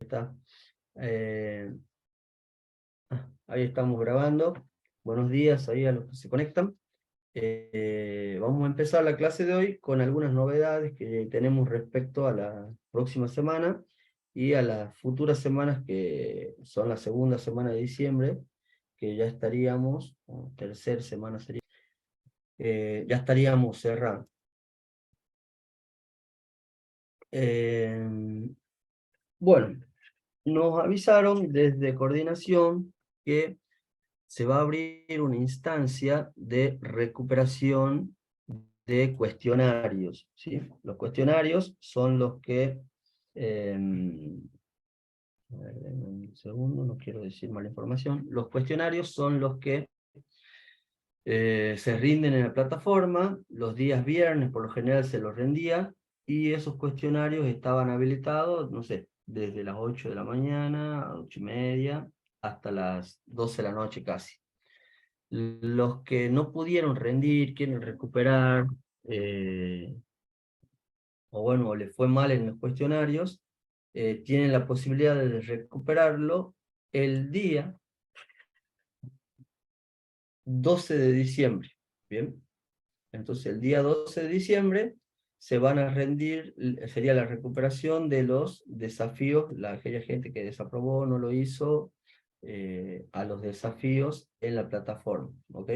Está. Eh, Ahí estamos grabando. Buenos días ahí a los que se conectan. Vamos a empezar la clase de hoy con algunas novedades que tenemos respecto a la próxima semana y a las futuras semanas que son la segunda semana de diciembre, que ya estaríamos, o tercera semana sería, ya estaríamos cerrando. Bueno, nos avisaron desde coordinación que se va a abrir una instancia de recuperación de cuestionarios, ¿sí? Los cuestionarios son los que, a ver, denme un segundo, no quiero decir mala información, los cuestionarios son los que se rinden en la plataforma, los días viernes por lo general se los rendía, y esos cuestionarios estaban habilitados, no sé, desde las 8 de la mañana, 8:30, hasta las 12 de la noche casi. Los que no pudieron rendir, quieren recuperar, o bueno, les fue mal en los cuestionarios, tienen la posibilidad de recuperarlo el día 12 de diciembre. Bien, entonces el día 12 de diciembre se van a rendir, sería la recuperación de los desafíos, aquella gente que desaprobó, no lo hizo, a los desafíos en la plataforma, ¿ok?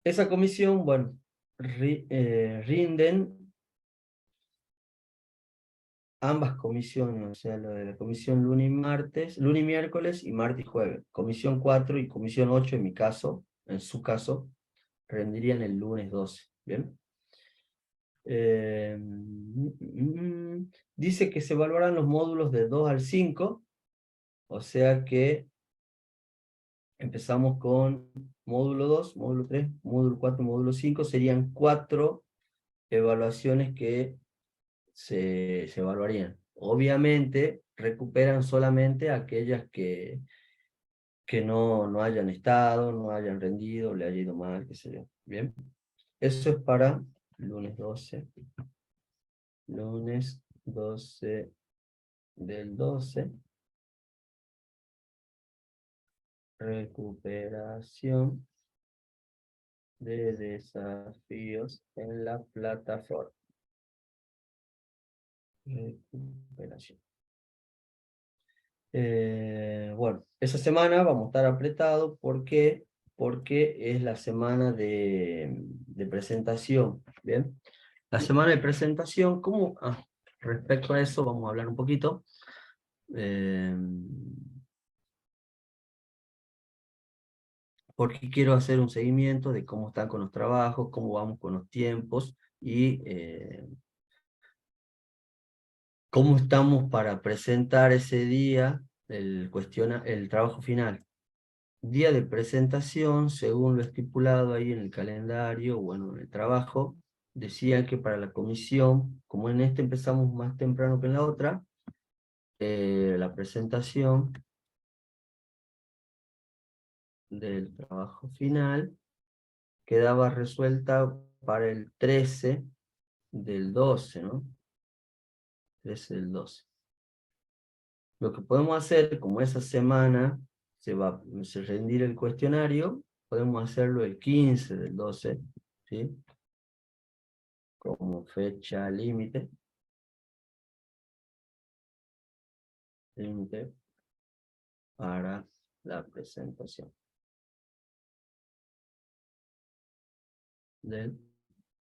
Esa comisión, bueno, rinden ambas comisiones, o sea, lo de la comisión lunes y martes, lunes y miércoles y martes y jueves. Comisión 4 y comisión 8 en mi caso, en su caso, rendirían el lunes 12, ¿bien? Dice que se evaluarán los módulos de 2 al 5, o sea que empezamos con módulo 2, módulo 3, módulo 4, módulo 5, serían 4 evaluaciones que se evaluarían. Obviamente, recuperan solamente aquellas que no hayan estado, no hayan rendido, le haya ido mal, qué sé yo. Bien, eso es para lunes 12. Lunes 12 del 12. Recuperación de desafíos en la plataforma. Recuperación. Bueno, esa semana vamos a estar apretados porque es la semana de presentación, ¿bien? La semana de presentación, ¿cómo? Respecto a eso vamos a hablar un poquito. Porque quiero hacer un seguimiento de cómo están con los trabajos, cómo vamos con los tiempos y cómo estamos para presentar ese día el trabajo final. Día de presentación, según lo estipulado ahí en el calendario, bueno, en el trabajo, decían que para la comisión, como en este empezamos más temprano que en la otra, la presentación del trabajo final quedaba resuelta para el 13 del 12, ¿no? 13 del 12. Lo que podemos hacer, como esa semana se va a rendir el cuestionario, podemos hacerlo el 15 del 12, ¿sí? Como fecha límite para la presentación del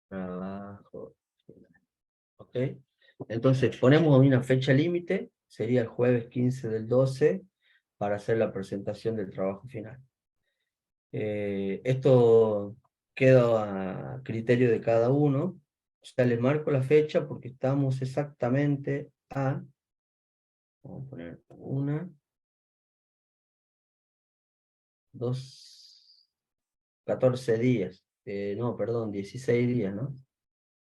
trabajo final. ¿Ok? Entonces ponemos una fecha límite, sería el jueves 15 del 12, para hacer la presentación del trabajo final. Esto queda a criterio de cada uno. O sea, les marco la fecha porque estamos exactamente a, vamos a poner 14 días. No, perdón, 16 días, ¿no?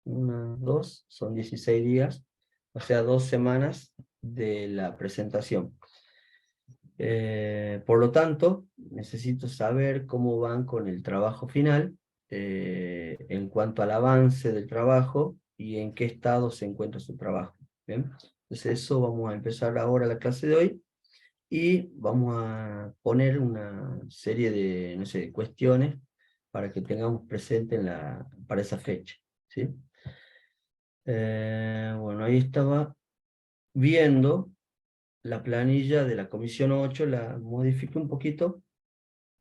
2, son 16 días, o sea, 2 semanas de la presentación. Por lo tanto, necesito saber cómo van con el trabajo final, en cuanto al avance del trabajo y en qué estado se encuentra su trabajo. ¿Bien? Entonces eso vamos a empezar ahora la clase de hoy y vamos a poner una serie de, no sé, cuestiones para que tengamos presente para esa fecha, ¿sí? Bueno, ahí estaba viendo la planilla de la Comisión 8, la modifiqué un poquito.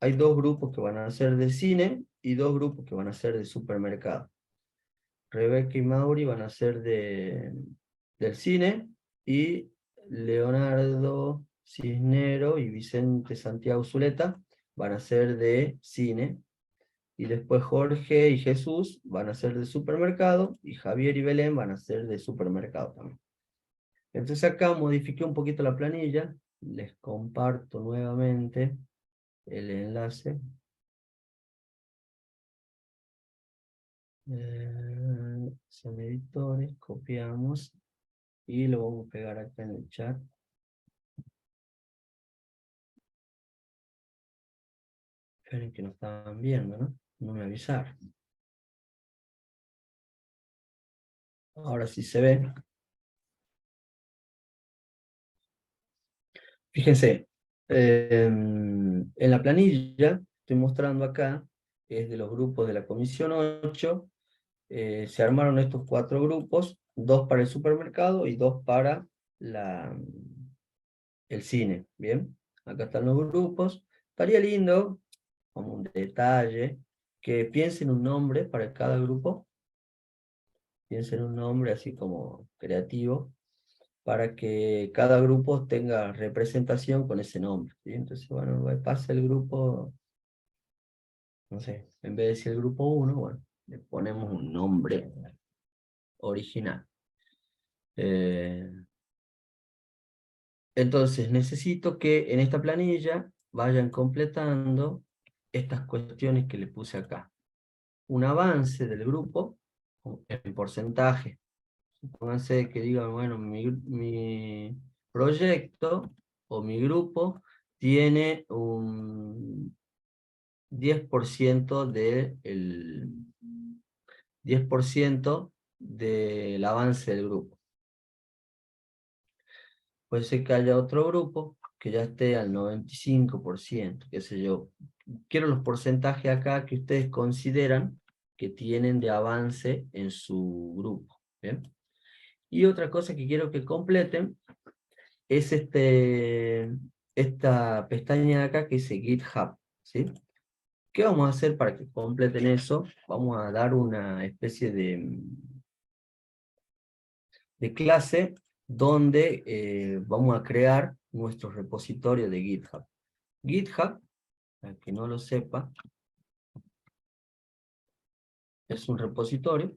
Hay dos grupos que van a ser de cine y dos grupos que van a ser de supermercado. Rebeca y Mauri van a ser del cine y Leonardo Cisnero y Vicente Santiago Zuleta van a ser de cine. Y después Jorge y Jesús van a ser de supermercado y Javier y Belén van a ser de supermercado también. Entonces acá modifiqué un poquito la planilla, les comparto nuevamente el enlace. Son editores, copiamos y lo vamos a pegar acá en el chat. Esperen que no estaban viendo, ¿no? No me avisaron. Ahora sí se ve. Fíjense, en la planilla, estoy mostrando acá, es de los grupos de la Comisión 8, se armaron estos 4 grupos, 2 para el supermercado y 2 para el cine, ¿bien? Acá están los grupos. Estaría lindo, como un detalle, que piensen un nombre para cada grupo, piensen un nombre así como creativo, para que cada grupo tenga representación con ese nombre, ¿sí? Entonces, bueno, pasa el grupo, no sé, en vez de decir el grupo 1, bueno, le ponemos un nombre original. Entonces, necesito que en esta planilla vayan completando estas cuestiones que le puse acá. Un avance del grupo en porcentaje. Pónganse que digan, bueno, mi proyecto o mi grupo tiene un 10% del 10% del avance del grupo. Puede ser que haya otro grupo que ya esté al 95%, qué sé yo. Quiero los porcentajes acá que ustedes consideran que tienen de avance en su grupo. ¿Bien? Y otra cosa que quiero que completen es esta pestaña de acá que dice GitHub, ¿sí? ¿Qué vamos a hacer para que completen eso? Vamos a dar una especie de clase donde vamos a crear nuestro repositorio de GitHub. GitHub, para que no lo sepa, es un repositorio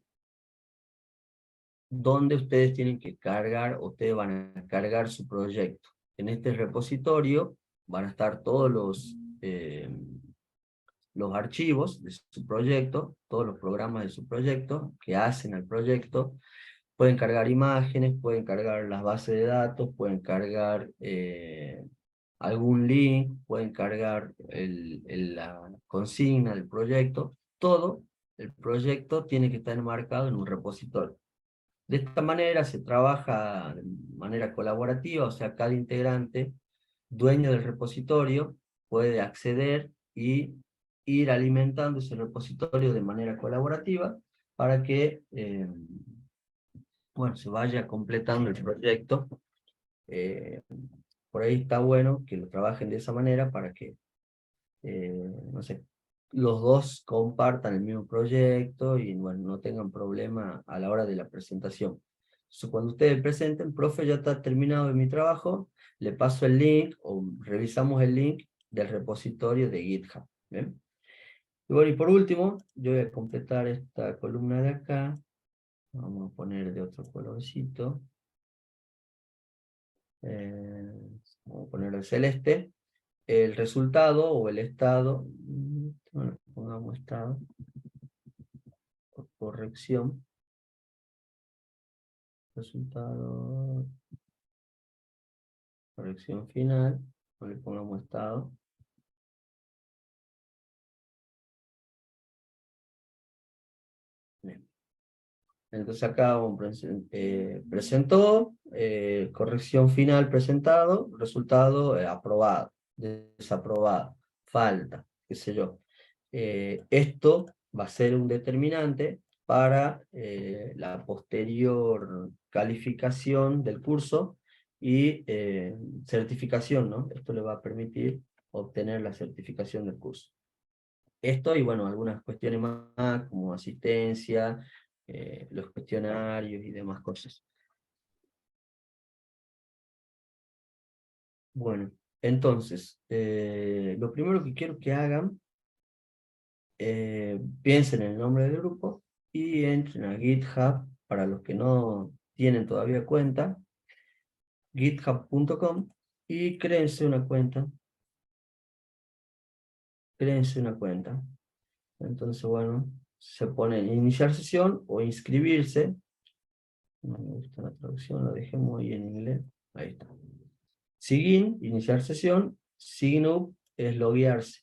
donde ustedes tienen que cargar, ustedes van a cargar su proyecto. En este repositorio van a estar todos los archivos de su proyecto, todos los programas de su proyecto, que hacen al proyecto. Pueden cargar imágenes, pueden cargar las bases de datos, pueden cargar algún link, pueden cargar la consigna del proyecto. Todo el proyecto tiene que estar enmarcado en un repositorio. De esta manera se trabaja de manera colaborativa, o sea, cada integrante, dueño del repositorio, puede acceder y ir alimentando ese repositorio de manera colaborativa para que bueno, se vaya completando el proyecto. Eh, por ahí está bueno que lo trabajen de esa manera para que, no sé, los dos compartan el mismo proyecto y bueno, no tengan problema a la hora de la presentación. Entonces, cuando ustedes presenten, profe, ya está terminado mi trabajo, le paso el link o revisamos el link del repositorio de GitHub. ¿Bien? Y bueno, y por último, yo voy a completar esta columna de acá. Vamos a poner de otro colorcito. Vamos a poner el celeste. El resultado o el estado, bueno, pongamos estado, por corrección, resultado, corrección final, no le pongamos estado. Bien. Entonces acá presentó, corrección final presentado, resultado aprobado, desaprobado, falta, qué sé yo. Esto va a ser un determinante para la posterior calificación del curso y certificación, ¿no? Esto le va a permitir obtener la certificación del curso. Esto y bueno, algunas cuestiones más como asistencia, los cuestionarios y demás cosas. Bueno, entonces, lo primero que quiero que hagan, piensen en el nombre del grupo y entren a GitHub, para los que no tienen todavía cuenta, github.com, y créense una cuenta. Entonces, bueno, se pone iniciar sesión o inscribirse. No me gusta la traducción, lo dejé muy en inglés. Ahí está. Sign, iniciar sesión. Sign up es loguearse.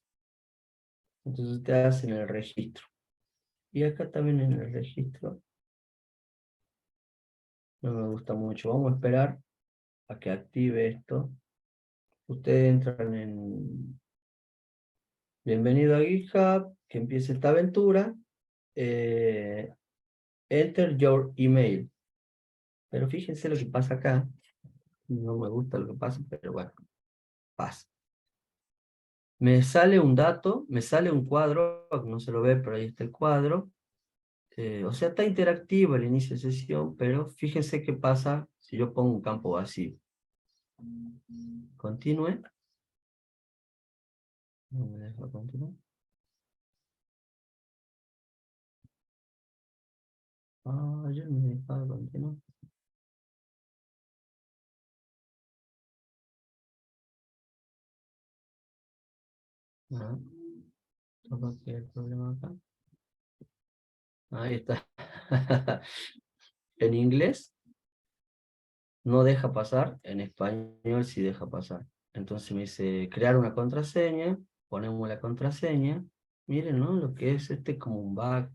Entonces te hacen el registro. Y acá también en el registro no me gusta mucho. Vamos a esperar a que active esto. Ustedes entran en bienvenido a GitHub, que empiece esta aventura. Enter your email. Pero fíjense lo que pasa acá. No me gusta lo que pasa, pero bueno, pasa. Me sale un dato, me sale un cuadro, no se lo ve, pero ahí está el cuadro. O sea, está interactivo el inicio de sesión, pero fíjense qué pasa si yo pongo un campo vacío. Continúe. No me deja continuar. Ah, yo no me deja continuar. Ah, toca aquí el problema acá. Ahí está. En inglés no deja pasar, en español sí deja pasar. Entonces me dice crear una contraseña, ponemos la contraseña. Miren, ¿no? Lo que es como un bug,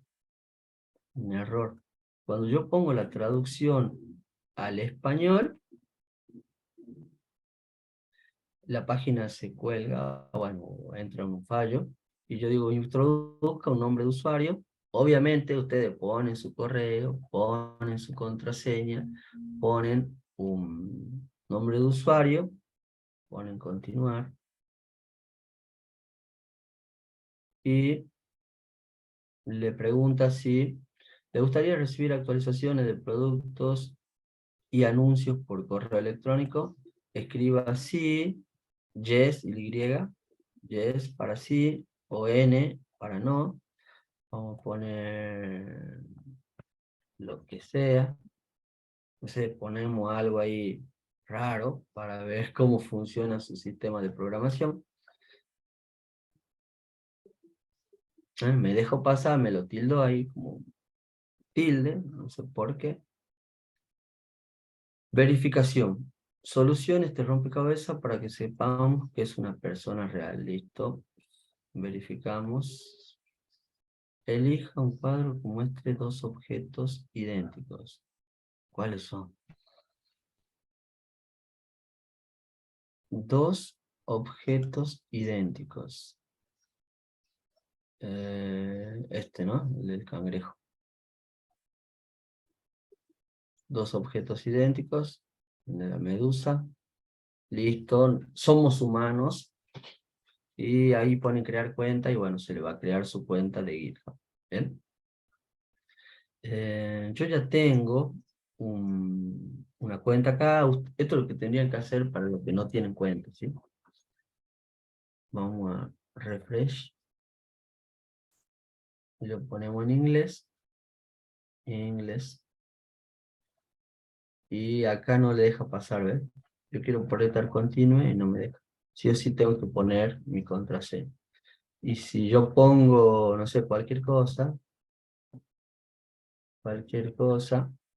un error. Cuando yo pongo la traducción al español, la página se cuelga, bueno, entra en un fallo, y yo digo, introduzca un nombre de usuario. Obviamente ustedes ponen su correo, ponen su contraseña, ponen un nombre de usuario, ponen continuar, y le pregunta si le gustaría recibir actualizaciones de productos y anuncios por correo electrónico. Escriba sí, yes, y, yes para sí, o n para no. Vamos a poner lo que sea. Entonces ponemos algo ahí raro para ver cómo funciona su sistema de programación. Me dejo pasar, me lo tildo ahí como tilde, no sé por qué. Verificación. Solucione este rompecabezas para que sepamos que es una persona real. Listo. Verificamos. Elija un cuadro que muestre dos objetos idénticos. ¿Cuáles son? Dos objetos idénticos. ¿No? El del cangrejo. Dos objetos idénticos. El de la medusa. Listo. Somos humanos. Y ahí ponen crear cuenta y bueno, se le va a crear su cuenta de GitHub. ¿Bien? Yo ya tengo una cuenta acá. Esto es lo que tendrían que hacer para los que no tienen cuenta, ¿sí? Vamos a refresh. Y lo ponemos en inglés. Inglés. Y acá no le deja pasar, ¿ves? Yo quiero proyectar continuo y no me deja. Sí o sí tengo que poner mi contraseña. Y si yo pongo, no sé, cualquier cosa,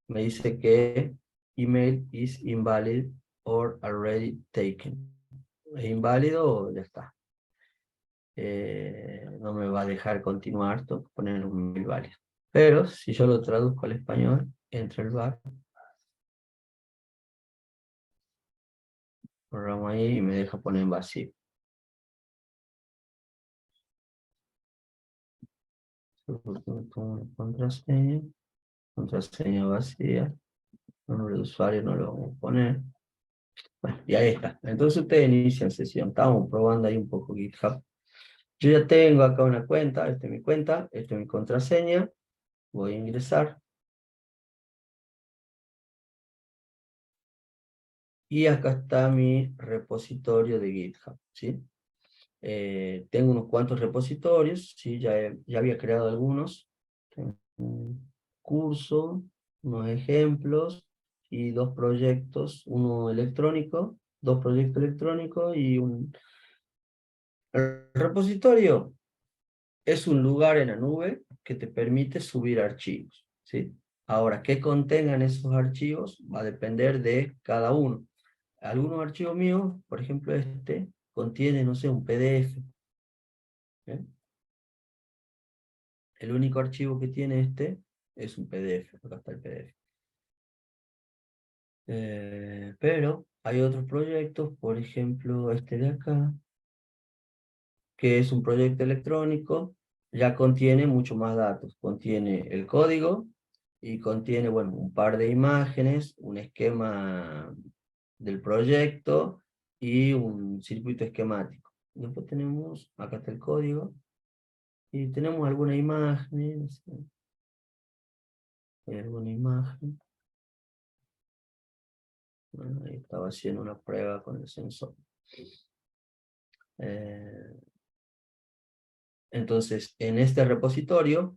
me dice que email is invalid or already taken. Es inválido o ya está. No me va a dejar continuar, tengo que poner un email válido. Pero si yo lo traduzco al español, entra el bar, programa ahí y me deja poner en vacío. Contraseña, contraseña vacía, nombre de usuario no lo vamos a poner. Bueno, y ahí está. Entonces ustedes inician sesión. Estamos probando ahí un poco GitHub. Yo ya tengo acá una cuenta, esta es mi cuenta, esta es mi contraseña. Voy a ingresar. Y acá está mi repositorio de GitHub, ¿sí? Tengo unos cuantos repositorios, ¿sí? Ya había creado algunos. Tengo un curso, unos ejemplos y dos proyectos, uno electrónico, dos proyectos electrónicos y un... El repositorio es un lugar en la nube que te permite subir archivos, ¿sí? Ahora, ¿qué contengan esos archivos? Va a depender de cada uno. Algunos archivos míos, por ejemplo este, contiene, no sé, un PDF. ¿Eh? El único archivo que tiene este es un PDF. Acá está el PDF. Pero hay otros proyectos, por ejemplo este de acá, que es un proyecto electrónico, ya contiene mucho más datos. Contiene el código y contiene, bueno, un par de imágenes, un esquema del proyecto y un circuito esquemático. Después tenemos, acá está el código, y tenemos alguna imagen, no sé, hay alguna imagen. Bueno, ahí estaba haciendo una prueba con el sensor. Eh, entonces, en este repositorio,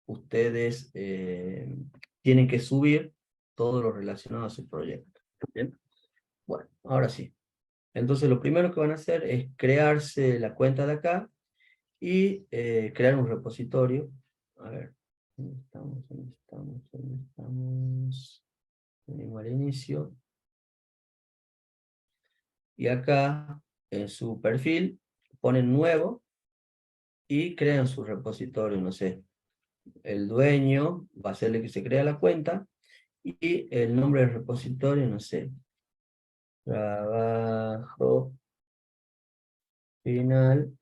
ustedes tienen que subir todo lo relacionado a su proyecto. ¿Bien? Bueno, ahora sí. Entonces, lo primero que van a hacer es crearse la cuenta de acá y crear un repositorio. A ver, ¿dónde estamos? ¿Dónde estamos? ¿Dónde estamos? Venimos al inicio. Y acá, en su perfil, ponen nuevo y crean su repositorio, no sé. El dueño va a hacerle que se crea la cuenta y el nombre del repositorio, no sé. Trabajo final,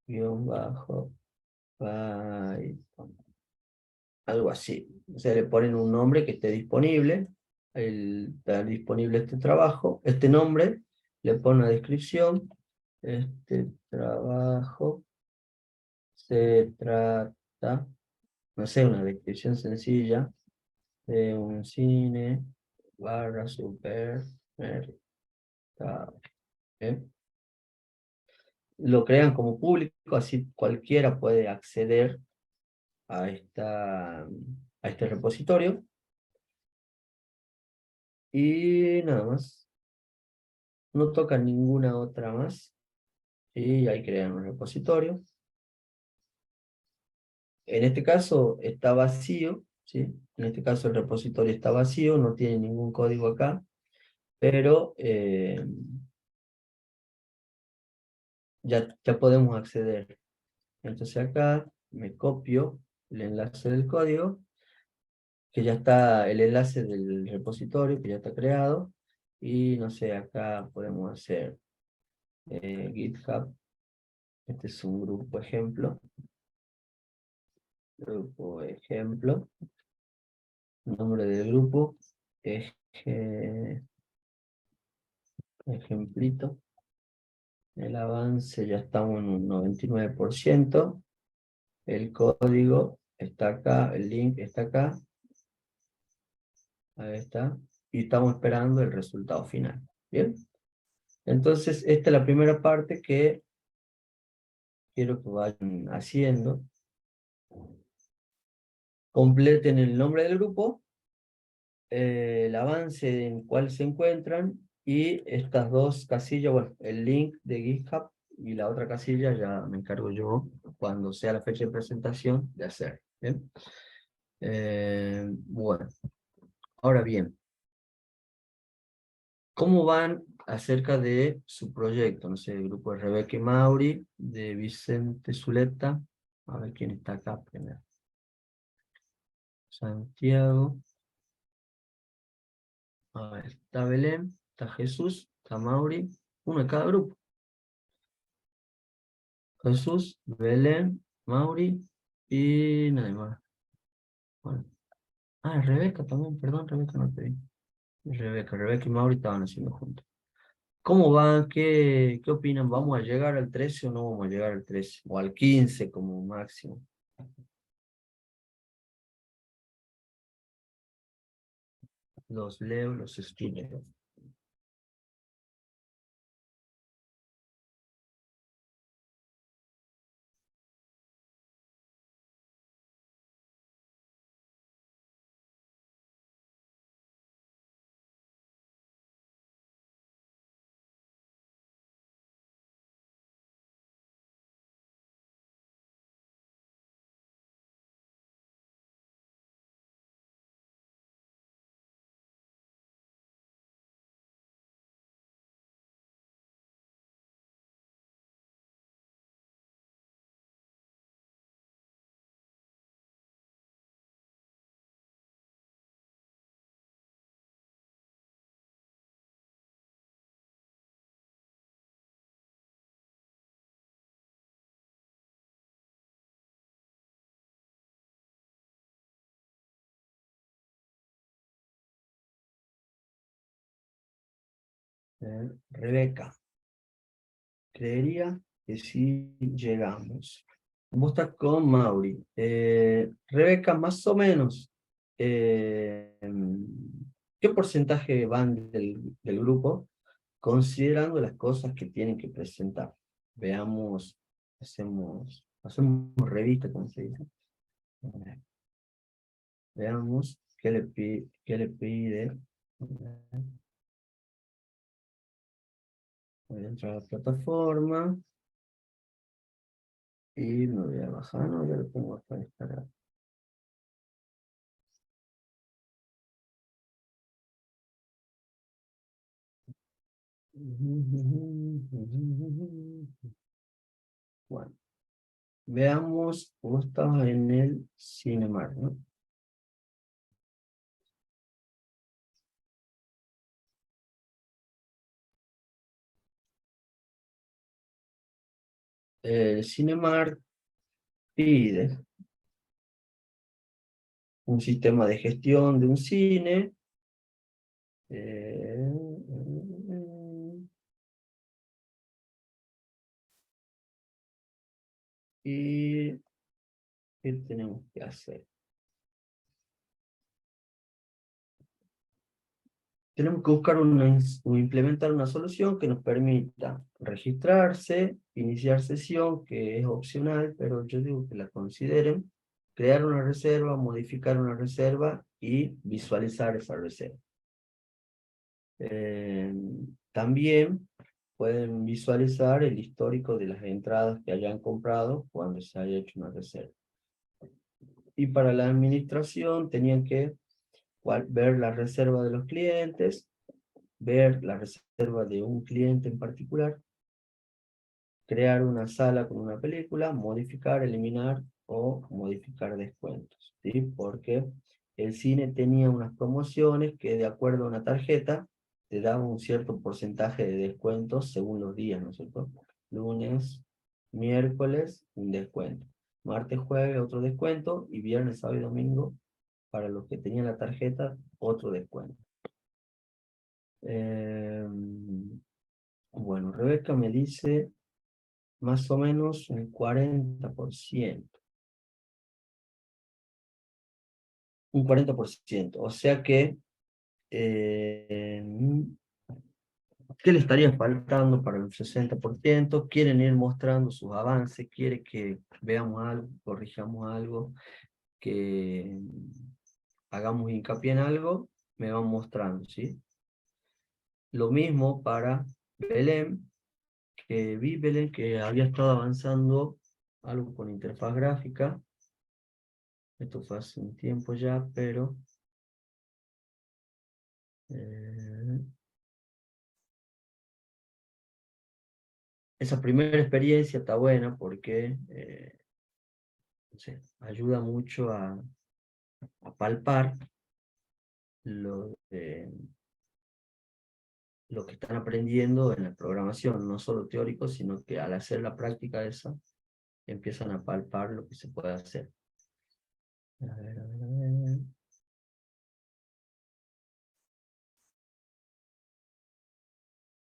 guión bajo, Python. Algo así. O sea, le ponen un nombre que esté disponible. Está disponible este trabajo. Este nombre, le ponen una descripción. Este trabajo se trata, no sé, una descripción sencilla de un cine barra supermercado. ¿Eh? Lo crean como público, así cualquiera puede acceder a este repositorio. Y nada más. No tocan ninguna otra más. Y ahí crean un repositorio. En este caso está vacío, ¿sí? En este caso el repositorio está vacío, no tiene ningún código acá, pero ya podemos acceder. Entonces acá me copio el enlace del código, que ya está el enlace del repositorio, que ya está creado, y no sé, acá podemos hacer GitHub, este es un grupo ejemplo, nombre del grupo, ejemplito, el avance ya estamos en un 99%, el código está acá, el link está acá, ahí está, y estamos esperando el resultado final, ¿bien? Entonces, esta es la primera parte que quiero que vayan haciendo. Completen el nombre del grupo, el avance en cuál se encuentran, y estas dos casillas, bueno, el link de GitHub y la otra casilla ya me encargo yo cuando sea la fecha de presentación de hacer. ¿Bien? Bueno, ahora bien, ¿cómo van acerca de su proyecto? No sé, el grupo de Rebeca y Mauri, de Vicente Zuleta, A ver quién está acá primero. Santiago. A ver, está Belén, está Jesús, está Mauri. Uno de cada grupo. Jesús, Belén, Mauri y nadie más. Bueno. Ah, Rebeca también, perdón, Rebeca no te vi. Rebeca y Mauri estaban haciendo juntos. ¿Cómo van? ¿Qué opinan? ¿Vamos a llegar al 13 o no vamos a llegar al 13? O al 15 como máximo. Los leo, los escucho. Rebeca, creería que sí llegamos. Vos estás con Mauri. Rebeca, más o menos, ¿qué porcentaje van del grupo considerando las cosas que tienen que presentar? Veamos, hacemos revista, como se dice. Veamos qué le pide. Voy a entrar a la plataforma y me voy a bajar, no, ya lo pongo para descargar. Bueno, veamos, vos estabas en el Cinemark, ¿no? El Cinemark pide un sistema de gestión de un cine. eh, y ¿qué tenemos que hacer? Tenemos que buscar o implementar una solución que nos permita registrarse, iniciar sesión, que es opcional, pero yo digo que la consideren, crear una reserva, modificar una reserva y visualizar esa reserva. Eh, También pueden visualizar el histórico de las entradas que hayan comprado cuando se haya hecho una reserva. Y para la administración tenían que ver la reserva de los clientes, ver la reserva de un cliente en particular, crear una sala con una película, modificar, eliminar o modificar descuentos, ¿sí? Porque el cine tenía unas promociones que de acuerdo a una tarjeta te daba un cierto porcentaje de descuentos según los días, ¿no es cierto? Lunes, miércoles, un descuento. Martes, jueves, otro descuento. Y viernes, sábado y domingo, para los que tenían la tarjeta, otro descuento. Eh, bueno, Rebeca me dice más o menos un 40%. Un 40%. O sea que, eh, ¿qué le estaría faltando para el 60%? Quieren ir mostrando sus avances, quiere que veamos algo, corrijamos algo, que hagamos hincapié en algo, me van mostrando, ¿sí? Lo mismo para Belén, que vi Belén que había estado avanzando algo con interfaz gráfica. Esto fue hace un tiempo ya, pero eh, esa primera experiencia está buena porque Entonces, ayuda mucho a palpar lo que están aprendiendo en la programación, no solo teórico, sino que al hacer la práctica esa, empiezan a palpar lo que se puede hacer. A ver, a ver, a ver.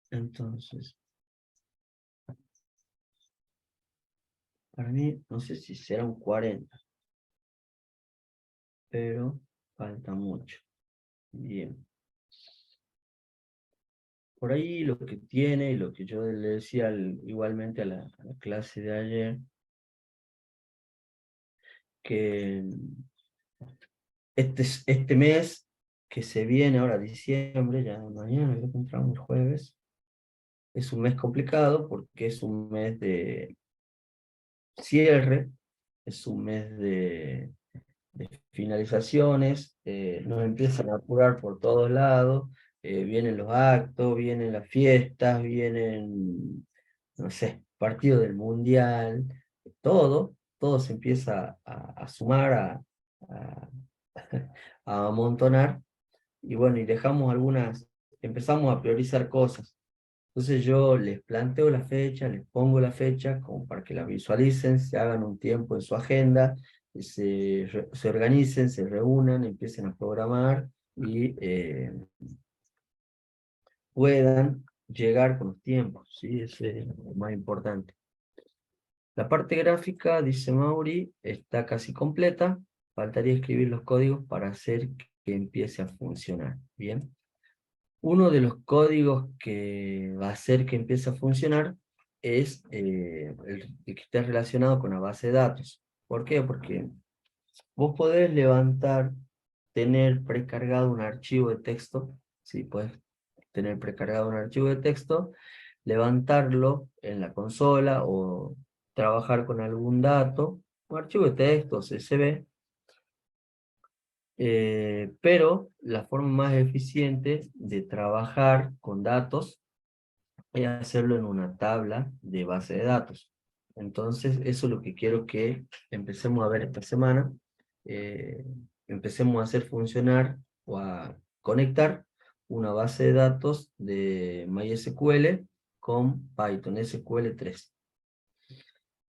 Entonces, para mí, no sé si será un 40, pero falta mucho. Bien. Por ahí lo que tiene, y lo que yo le decía igualmente a la clase de ayer, que este mes que se viene ahora, diciembre, ya mañana, creo que entramos el jueves, es un mes complicado porque es un mes de cierre, es un mes de finalizaciones, nos empiezan a apurar por todos lados, vienen los actos, vienen las fiestas, vienen, no sé, partido del mundial, todo se empieza a sumar, a, a amontonar, y bueno, y dejamos empezamos a priorizar cosas. Entonces yo les planteo la fecha, les pongo la fecha como para que la visualicen, se hagan un tiempo en su agenda, se organicen, se reúnan, empiecen a programar y puedan llegar con los tiempos, ¿sí? Eso es lo más importante. La parte gráfica, dice Mauri, está casi completa, faltaría escribir los códigos para hacer que empiece a funcionar, ¿bien? Uno de los códigos que va a hacer que empiece a funcionar es el que esté relacionado con la base de datos. ¿Por qué? Porque vos podés tener precargado un archivo de texto, ¿sí? Podés tener precargado un archivo de texto, levantarlo en la consola o trabajar con algún dato, un archivo de texto, CSV, pero la forma más eficiente de trabajar con datos es hacerlo en una tabla de base de datos. Entonces, eso es lo que quiero que empecemos a ver esta semana. Eh, Empecemos a hacer funcionar o a conectar una base de datos de MySQL con Python SQL 3.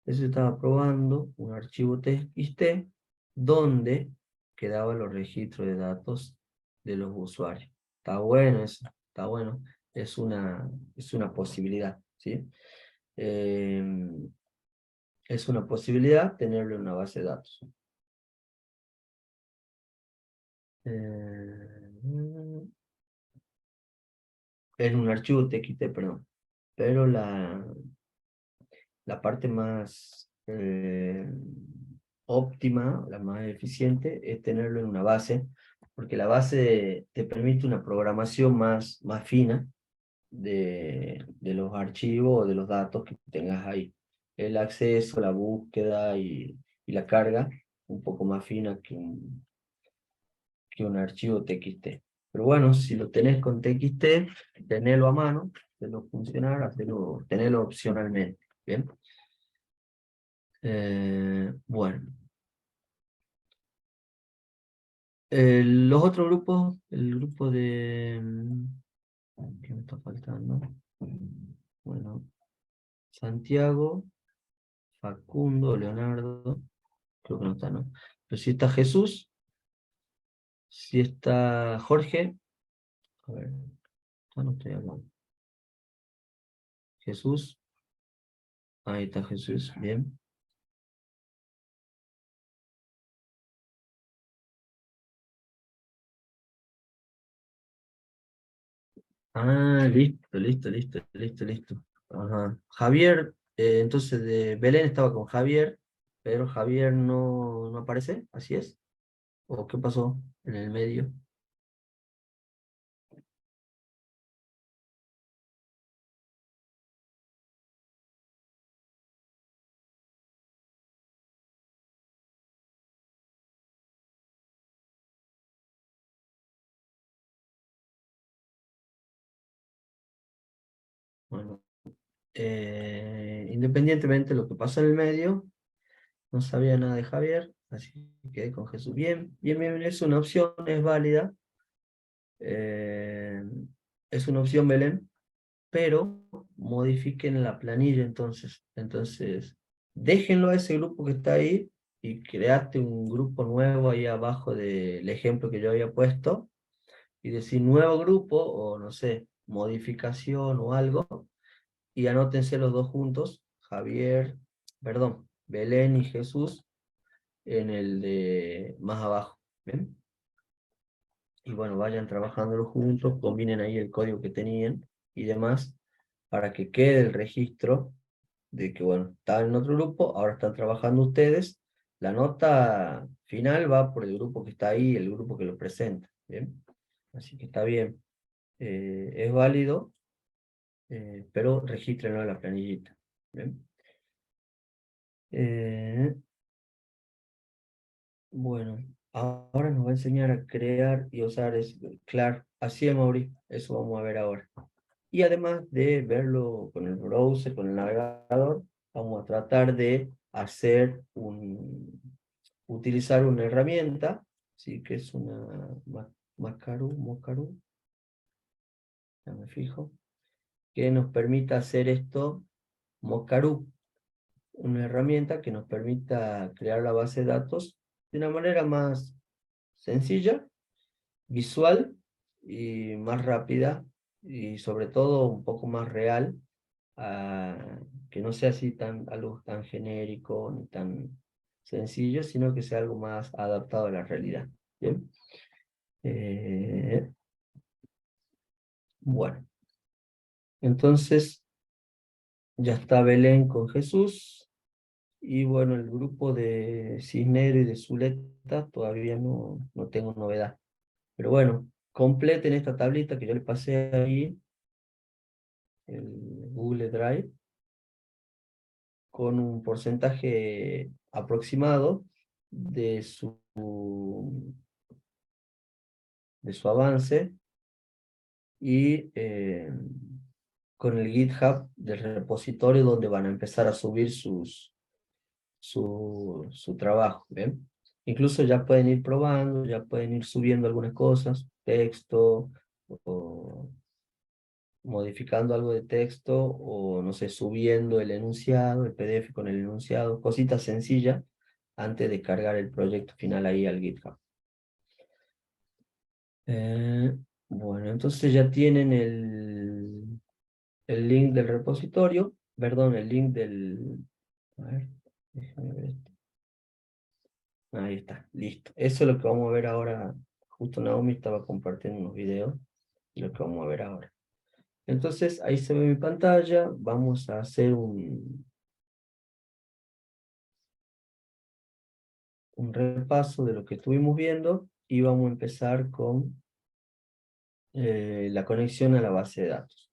Eso estaba probando un archivo TXT donde quedaban los registros de datos de los usuarios. Está bueno eso, está bueno. Es una posibilidad, ¿sí? Eh, es una posibilidad tenerlo en una base de datos. Eh, en un archivo TXT, perdón. Pero la parte más óptima, la más eficiente, es tenerlo en una base, porque la base te permite una programación más fina de los archivos o de los datos que tengas ahí. El acceso, la búsqueda y la carga, un poco más fina que un archivo TXT. Pero bueno, si lo tenés con TXT, tenelo a mano, hacerlo funcionar, tenelo opcionalmente. ¿Bien? Bueno, los otros grupos, el grupo de... ¿Qué me está faltando? Bueno, Santiago, Facundo, Leonardo, creo que no está, ¿no? Pero sí está Jesús, sí está Jorge, a ver, no estoy hablando. Jesús, ahí está Jesús, bien. Ah, listo, listo, listo, listo, listo. Ajá. Javier, entonces de Belén estaba con Javier, pero Javier no aparece, ¿así es? ¿O qué pasó en el medio? Bueno, independientemente de lo que pasa en el medio, no sabía nada de Javier, así que quedé con Jesús. Bien, bien, bien, es una opción, es válida. eh, es una opción, Belén, pero modifiquen la planilla entonces. Entonces, déjenlo a ese grupo que está ahí y create un grupo nuevo ahí abajo del ejemplo que yo había puesto y decir nuevo grupo o no sé, modificación o algo y anótense los dos juntos, Javier, perdón, Belén y Jesús en el de más abajo. ¿Bien? Y bueno, vayan trabajándolo juntos, combinen ahí el código que tenían y demás para que quede el registro de que, bueno, estaban en otro grupo, ahora están trabajando ustedes. La nota final va por el grupo que está ahí, el grupo que lo presenta. ¿Bien? Así que está bien. Es válido, pero regístrenlo en la planillita. ¿Bien? Eh, bueno, ahora nos va a enseñar a crear y usar, claro, así es, Mauri, eso vamos a ver ahora. Y además de verlo con el browser, con el navegador, vamos a tratar de hacer utilizar una herramienta, ¿sí? Que es una Mocaru, ya me fijo, que nos permita hacer esto, Mocaru, una herramienta que nos permita crear la base de datos de una manera más sencilla, visual y más rápida y sobre todo un poco más real, que no sea así algo tan genérico ni tan sencillo, sino que sea algo más adaptado a la realidad. ¿Bien? Eh, bueno, entonces ya está Belén con Jesús y bueno, el grupo de Cisnero y de Zuleta todavía no tengo novedad. Pero bueno, completen esta tablita que yo les pasé ahí, el Google Drive, con un porcentaje aproximado de de su avance y con el GitHub del repositorio donde van a empezar a subir su trabajo, ¿bien? Incluso ya pueden ir probando, ya pueden ir subiendo algunas cosas, texto, o modificando algo de texto, o no sé, subiendo el enunciado, el PDF con el enunciado, cositas sencillas antes de cargar el proyecto final ahí al GitHub. Eh, bueno, entonces ya tienen el link del repositorio, perdón, el link del... A ver, déjame ver esto. Ahí está, listo. Eso es lo que vamos a ver ahora. Justo Naomi estaba compartiendo unos videos y lo que vamos a ver ahora. Entonces, ahí se ve mi pantalla. Vamos a hacer un repaso de lo que estuvimos viendo y vamos a empezar con la conexión a la base de datos.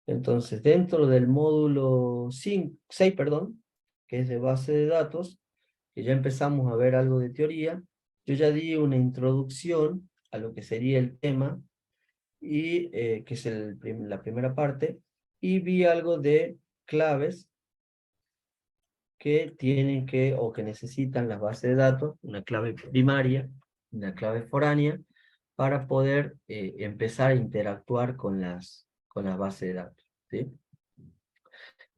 Entonces, dentro del módulo 6, perdón, que es de base de datos, que ya empezamos a ver algo de teoría, yo ya di una introducción a lo que sería el tema, y, que es la primera parte, y vi algo de claves que tienen que o que necesitan las bases de datos, una clave primaria, una clave foránea, para poder empezar a interactuar con las bases de datos. ¿Sí?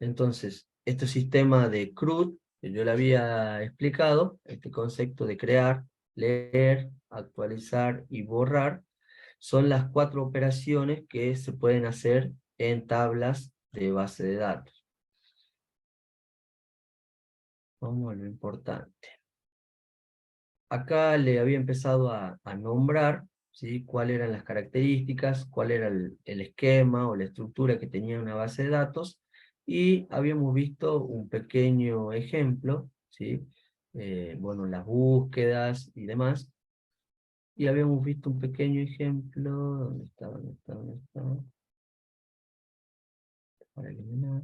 Entonces, este sistema de CRUD, que yo le había explicado, este concepto de crear, leer, actualizar y borrar, son las 4 operaciones que se pueden hacer en tablas de base de datos. Vamos a lo importante. Acá le había empezado a nombrar, ¿sí? Cuáles eran las características, cuál era el esquema o la estructura que tenía una base de datos, y habíamos visto un pequeño ejemplo, ¿sí? Bueno, las búsquedas y demás, y habíamos visto un pequeño ejemplo, ¿dónde está? ¿Dónde está? ¿Dónde está? Para eliminar.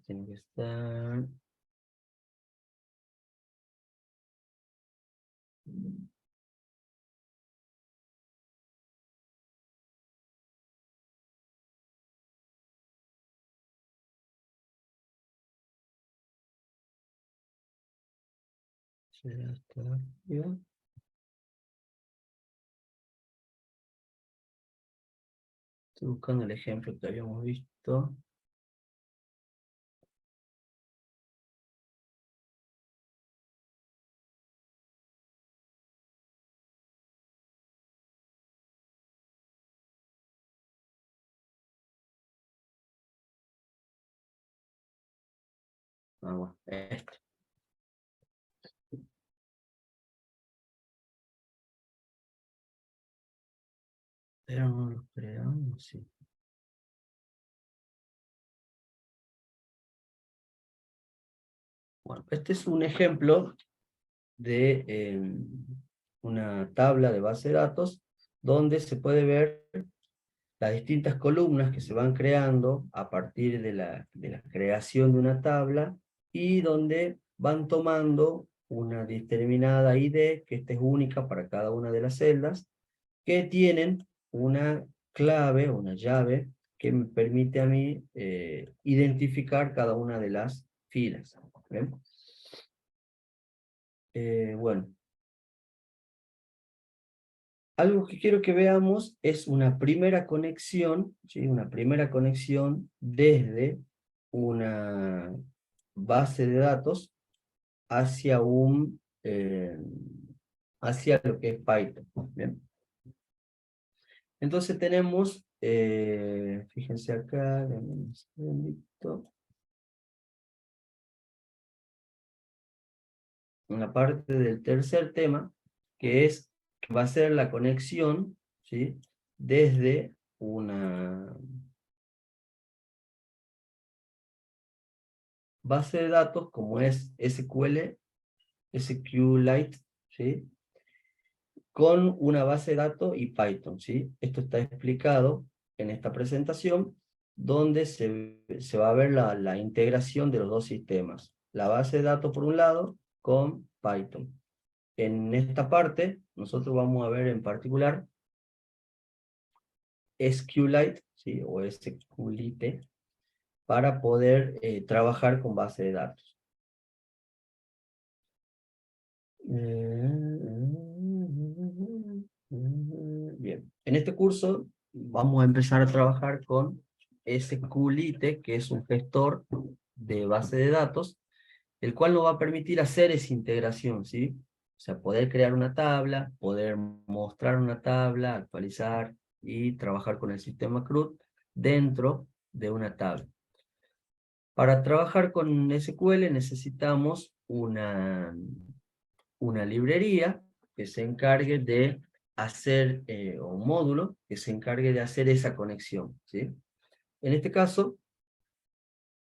tiene que estar. Ya está arriba. Estoy buscando el ejemplo que habíamos visto. Ah, bueno, este. Pero no lo creamos, sí. Bueno, este es un ejemplo de una tabla de base de datos donde se puede ver las distintas columnas que se van creando a partir de la creación de una tabla y donde van tomando una determinada ID, que esta es única para cada una de las celdas, que tienen una clave, una llave, que me permite a mí identificar cada una de las filas. ¿Ven? Bueno, algo que quiero que veamos es una primera conexión, ¿sí? Una primera conexión desde una base de datos hacia hacia lo que es Python. ¿Bien? Entonces tenemos, fíjense acá, denme un segundito, en la parte del tercer tema, que va a ser la conexión, ¿sí? Desde una base de datos como es SQLite, ¿sí? Con una base de datos y Python, ¿sí? Esto está explicado en esta presentación, donde se va a ver la integración de los dos sistemas. La base de datos por un lado, con Python. En esta parte, nosotros vamos a ver en particular SQLite, ¿sí? O SQLite, para poder trabajar con base de datos. Bien, en este curso vamos a empezar a trabajar con SQLite, que es un gestor de base de datos, el cual nos va a permitir hacer esa integración, ¿sí? O sea, poder crear una tabla, poder mostrar una tabla, actualizar y trabajar con el sistema CRUD dentro de una tabla. Para trabajar con SQL necesitamos una librería que se encargue de hacer, o un módulo que se encargue de hacer esa conexión, ¿sí? En este caso,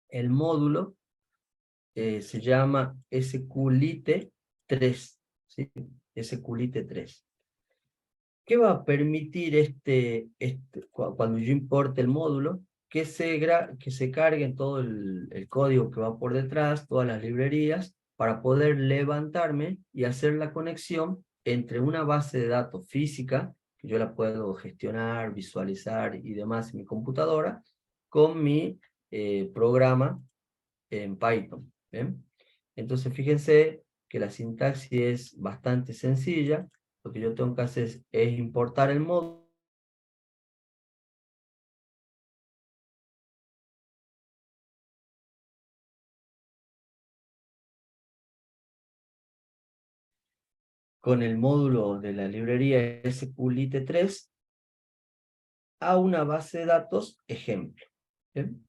el módulo se llama SQLite 3, ¿sí? SQLite 3. ¿Qué va a permitir cuando yo importe el módulo? Que se cargue todo el código que va por detrás, todas las librerías, para poder levantarme y hacer la conexión entre una base de datos física, que yo la puedo gestionar, visualizar y demás en mi computadora, con mi programa en Python. ¿Bien? Entonces fíjense que la sintaxis es bastante sencilla. Lo que yo tengo que hacer es importar el módulo con el módulo de la librería SQLite 3 a una base de datos ejemplo. ¿Bien?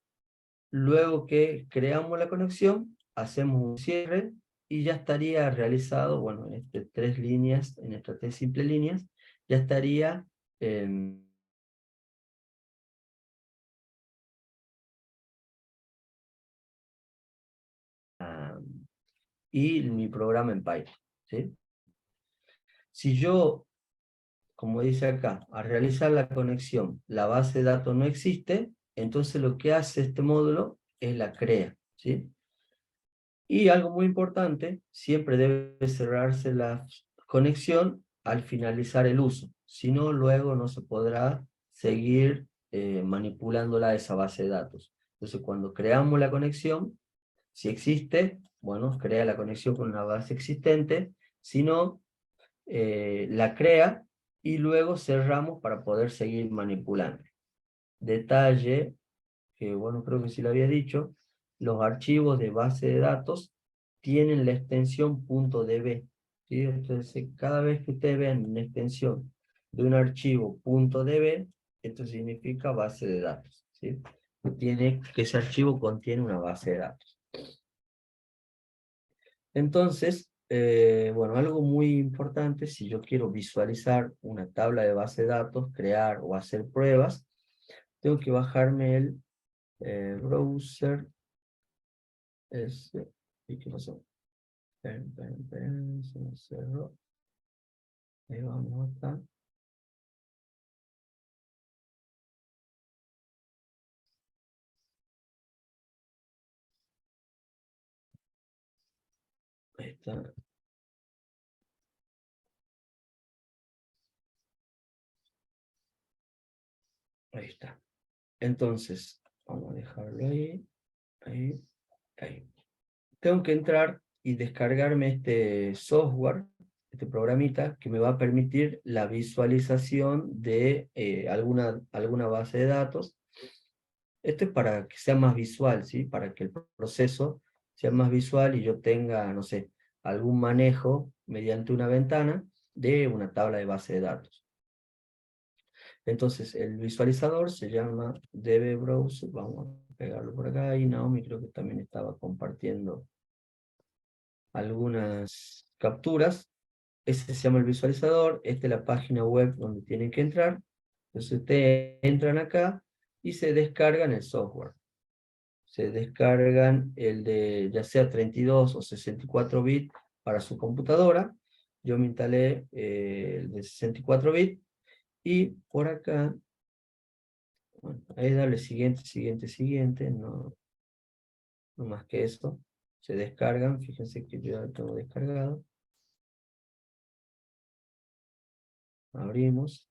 Luego que creamos la conexión, hacemos un cierre y ya estaría realizado, bueno, en estas tres líneas, en estas tres simples líneas, ya estaría y mi programa en Python, ¿sí? Si yo, como dice acá, al realizar la conexión, la base de datos no existe, entonces lo que hace este módulo es la crea. ¿sí? Y algo muy importante, siempre debe cerrarse la conexión al finalizar el uso, si no, luego no se podrá seguir manipulándola esa base de datos. Entonces, cuando creamos la conexión, si existe, bueno, crea la conexión con una base existente, si no, la crea y luego cerramos para poder seguir manipulando. Detalle, que bueno, creo que sí lo había dicho, los archivos de base de datos tienen la extensión .db, ¿sí? Entonces, cada vez que ustedes vean una extensión de un archivo .db, esto significa base de datos, ¿sí? Tiene que ese archivo contiene una base de datos. Entonces, bueno, algo muy importante, si yo quiero visualizar una tabla de base de datos, crear o hacer pruebas, tengo que bajarme el browser. ¿Y qué pasó? Se me cerró. Ahí vamos acá. Ahí está. Ahí está. Entonces, vamos a dejarlo ahí. Ahí. Ahí. Tengo que entrar y descargarme este software, este programita, que me va a permitir la visualización de alguna base de datos. Esto es para que sea más visual, ¿sí? Para que el proceso sea más visual y yo tenga, no sé, algún manejo mediante una ventana de una tabla de base de datos. Entonces, el visualizador se llama DB-Browser. Vamos a pegarlo por acá. Y Naomi creo que también estaba compartiendo algunas capturas. Ese se llama el visualizador. Esta es la página web donde tienen que entrar. Entonces, ustedes entran acá y se descargan el software. Se descargan el de ya sea 32 o 64 bits para su computadora. Yo me instalé el de 64 bits y por acá, bueno, ahí darle siguiente, siguiente, siguiente, no, no más que eso. Se descargan, fíjense que yo ya lo tengo descargado. Abrimos.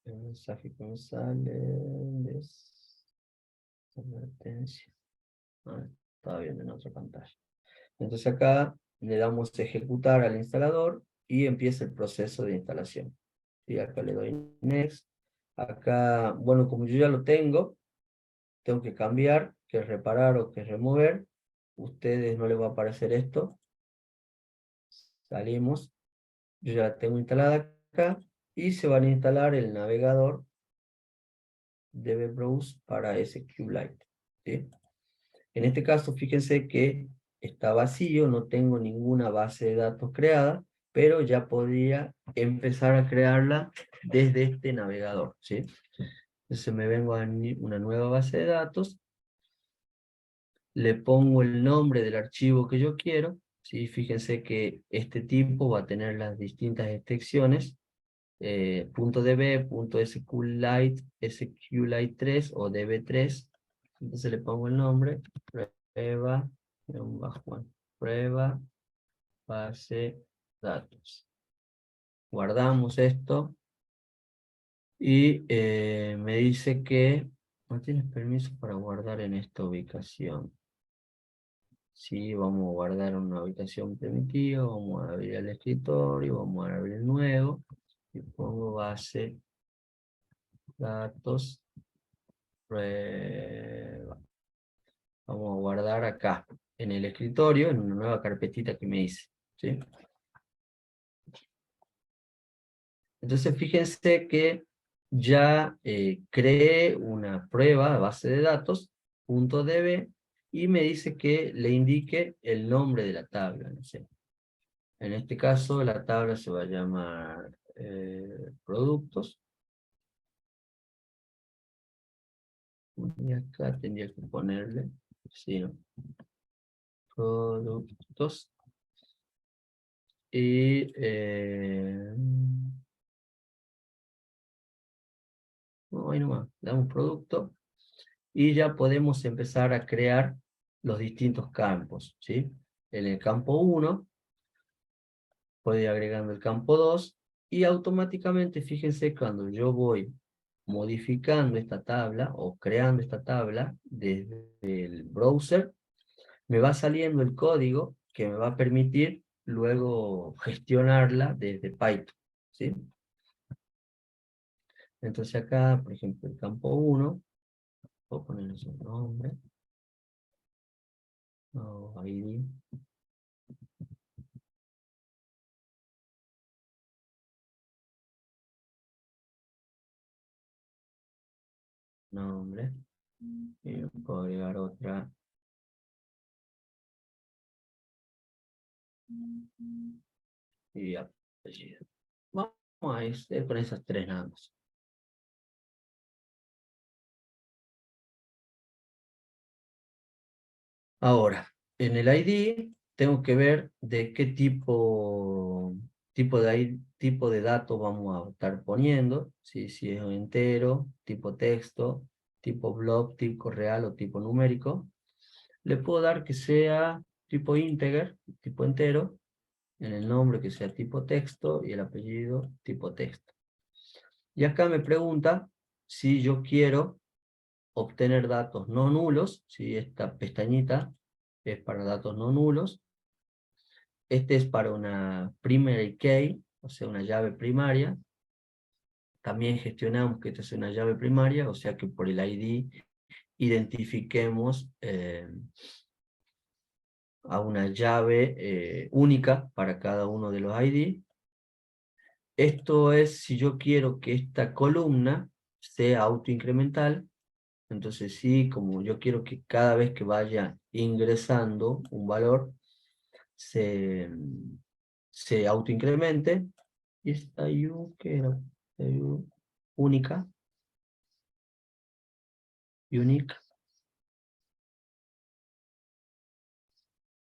El mensaje que me sale es advertencia. Ah, estaba viendo en otra pantalla. Entonces acá le damos ejecutar al instalador y empieza el proceso de instalación. Y acá le doy next. Acá, bueno, como yo ya lo tengo que cambiar, que reparar o que remover. Ustedes no les va a aparecer esto. Salimos. Yo ya la tengo instalada acá. Y se van a instalar el navegador DB-Browse para SQLite, ¿sí? En este caso, fíjense que está vacío, no tengo ninguna base de datos creada, pero ya podría empezar a crearla desde este navegador, ¿sí? Entonces me vengo a una nueva base de datos, le pongo el nombre del archivo que yo quiero, ¿sí? Fíjense que este tipo va a tener las distintas extensiones, .db, .sqlite, SQLite3 o db3. Entonces le pongo el nombre, prueba, prueba, base, datos. Guardamos esto y me dice que no tienes permiso para guardar en esta ubicación. Sí, vamos a guardar una ubicación primitiva, vamos a abrir el escritorio, vamos a abrir el nuevo y pongo base, datos, prueba. Vamos a guardar acá, en el escritorio, en una nueva carpetita que me hice, ¿sí? Entonces fíjense que ya creé una prueba de base de datos, .db, y me dice que le indique el nombre de la tabla, no sé. En este caso la tabla se va a llamar productos. Y acá tendría que ponerle, sí, ¿no? productos. Y no, ahí nomás, damos producto. Y ya podemos empezar a crear los distintos campos, ¿sí? En el campo 1, puedo ir agregando el campo 2, y automáticamente, fíjense, cuando yo voy modificando esta tabla, o creando esta tabla, desde el browser, me va saliendo el código que me va a permitir luego gestionarla desde Python, ¿sí? Entonces acá, por ejemplo, el campo 1, puedo ponerle su nombre, o ID, nombre, y puedo agregar otra, y apellido. Vamos a ir con esas tres nada más. Ahora, en el ID tengo que ver de qué tipo de datos vamos a estar poniendo, ¿sí? Si es un entero, tipo texto, tipo block, tipo real o tipo numérico. Le puedo dar que sea tipo integer, tipo entero, en el nombre que sea tipo texto y el apellido tipo texto. Y acá me pregunta si yo quiero obtener datos no nulos, si esta pestañita es para datos no nulos. Este es para una primary key, o sea, una llave primaria. También gestionamos que esta es una llave primaria, o sea que por el ID identifiquemos a una llave única para cada uno de los ID. Esto es si yo quiero que esta columna sea autoincremental. Entonces sí, como yo quiero que cada vez que vaya ingresando un valor, se autoincremente. Y esta U, que era U única, unique,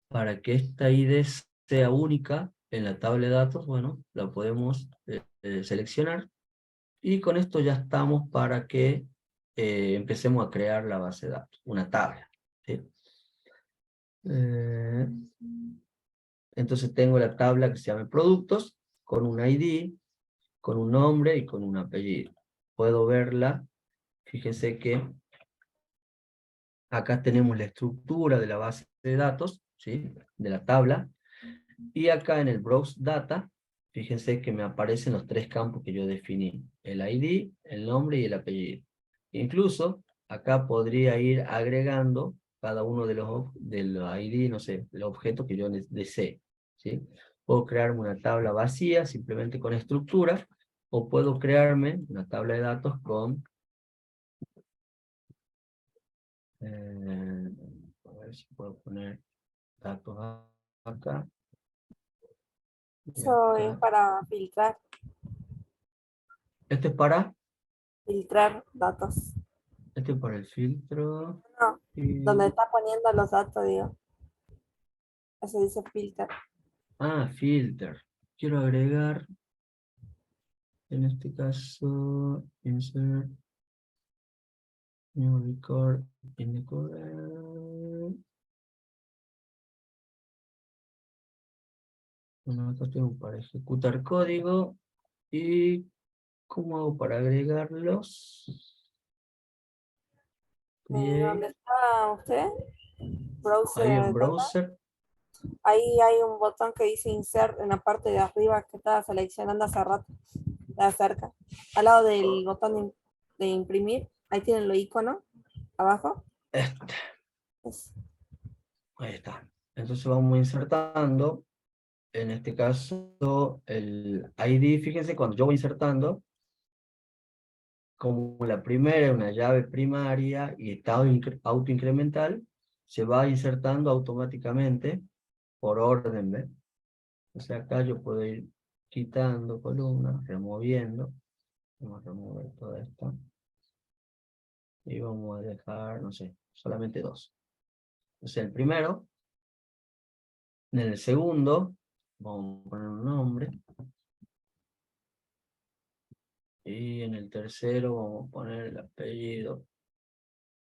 para que esta ID sea única en la tabla de datos, bueno, la podemos seleccionar. Y con esto ya estamos para que empecemos a crear la base de datos, una tabla, ¿sí? Eh, entonces tengo la tabla que se llama productos, con un ID, con un nombre y con un apellido. Puedo verla, fíjense que acá tenemos la estructura de la base de datos, ¿sí? De la tabla, y acá en el Browse Data, fíjense que me aparecen los tres campos que yo definí, el ID, el nombre y el apellido. Incluso acá podría ir agregando cada uno de los ID, no sé, los objetos que yo desee, ¿sí? Puedo crearme una tabla vacía simplemente con estructura, o puedo crearme una tabla de datos con a ver si puedo poner datos acá y Eso es acá. para filtrar, Este es para, filtrar datos. este es para el filtro. No, donde Y, está poniendo los datos, digo. Eso dice filter. filter. Quiero agregar, en este caso, insert new record in the current. Bueno, acá tengo para ejecutar código. ¿Y cómo hago para agregarlos? ¿Dónde Create. está usted? Ahí en Browser data. browser. Ahí hay un botón que dice insert en la parte de arriba que estaba seleccionando hace rato, de cerca. Al lado del botón de imprimir, ahí tienen los iconos abajo. Este, Es- ahí está. Entonces vamos insertando. En este caso, el ID, fíjense, cuando yo voy insertando, como la primera es una llave primaria y está autoincremental, se va insertando automáticamente por orden, ¿ves? O sea, acá yo puedo ir quitando columnas, removiendo. Vamos a remover toda esta. Y vamos a dejar, no sé, solamente dos. O sea, el primero En el segundo, vamos a poner un nombre. Y en el tercero vamos a poner el apellido.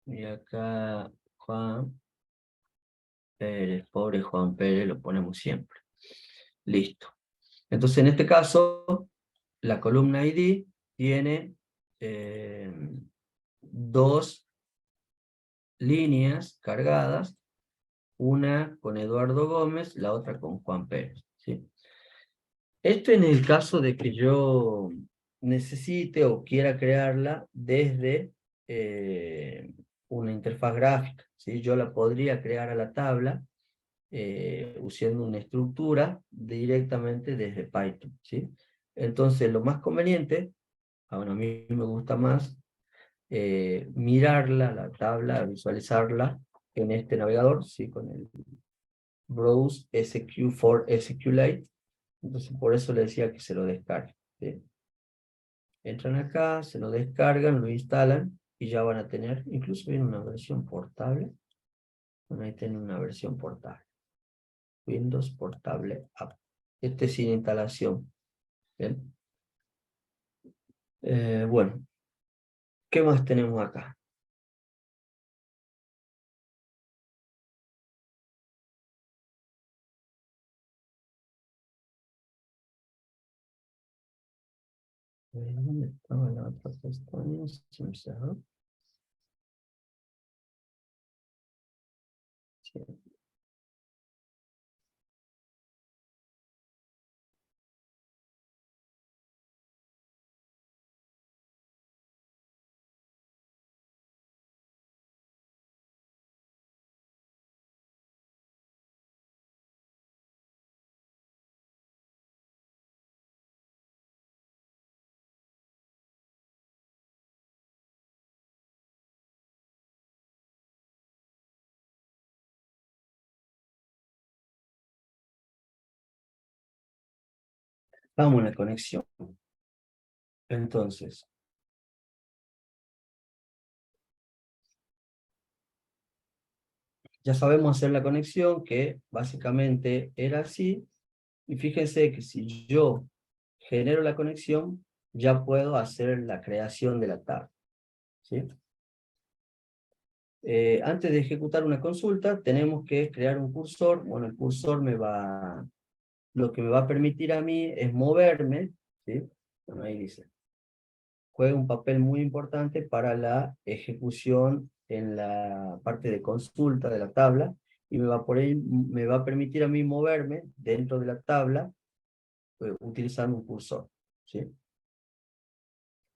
Y acá Juan Pérez, pobre Juan Pérez, lo ponemos siempre. Listo. Entonces en este caso, la columna ID tiene dos líneas cargadas, una con Eduardo Gómez, la otra con Juan Pérez, ¿sí? Esto en el caso de que yo necesite o quiera crearla desde una interfaz gráfica, ¿sí? Yo la podría crear a la tabla usando una estructura directamente desde Python, ¿sí? Entonces lo más conveniente, bueno, a mí me gusta más mirarla, la tabla, visualizarla en este navegador, ¿sí? Con el Browse SQ for SQLite. Entonces por eso le decía que se lo descargue, ¿sí? Entran acá, se lo descargan, lo instalan y ya van a tener, incluso viene una versión portable. Bueno, ahí tienen una versión portable. Windows Portable App. Este es sin instalación. ¿Bien? Bueno, ¿qué más tenemos acá? ¿Dónde estaba la otra pestaña? Se me cerró. Sí. Vamos a la conexión. Entonces, ya sabemos hacer la conexión, que básicamente era así. Y fíjense que si yo genero la conexión, ya puedo hacer la creación de la tabla, ¿sí? Antes de ejecutar una consulta, tenemos que crear un cursor. Bueno, el cursor lo que me va a permitir a mí es moverme, ¿sí? Bueno, ahí dice, juega un papel muy importante para la ejecución en la parte de consulta de la tabla, y me va a permitir a mí moverme dentro de la tabla utilizando un cursor, ¿sí?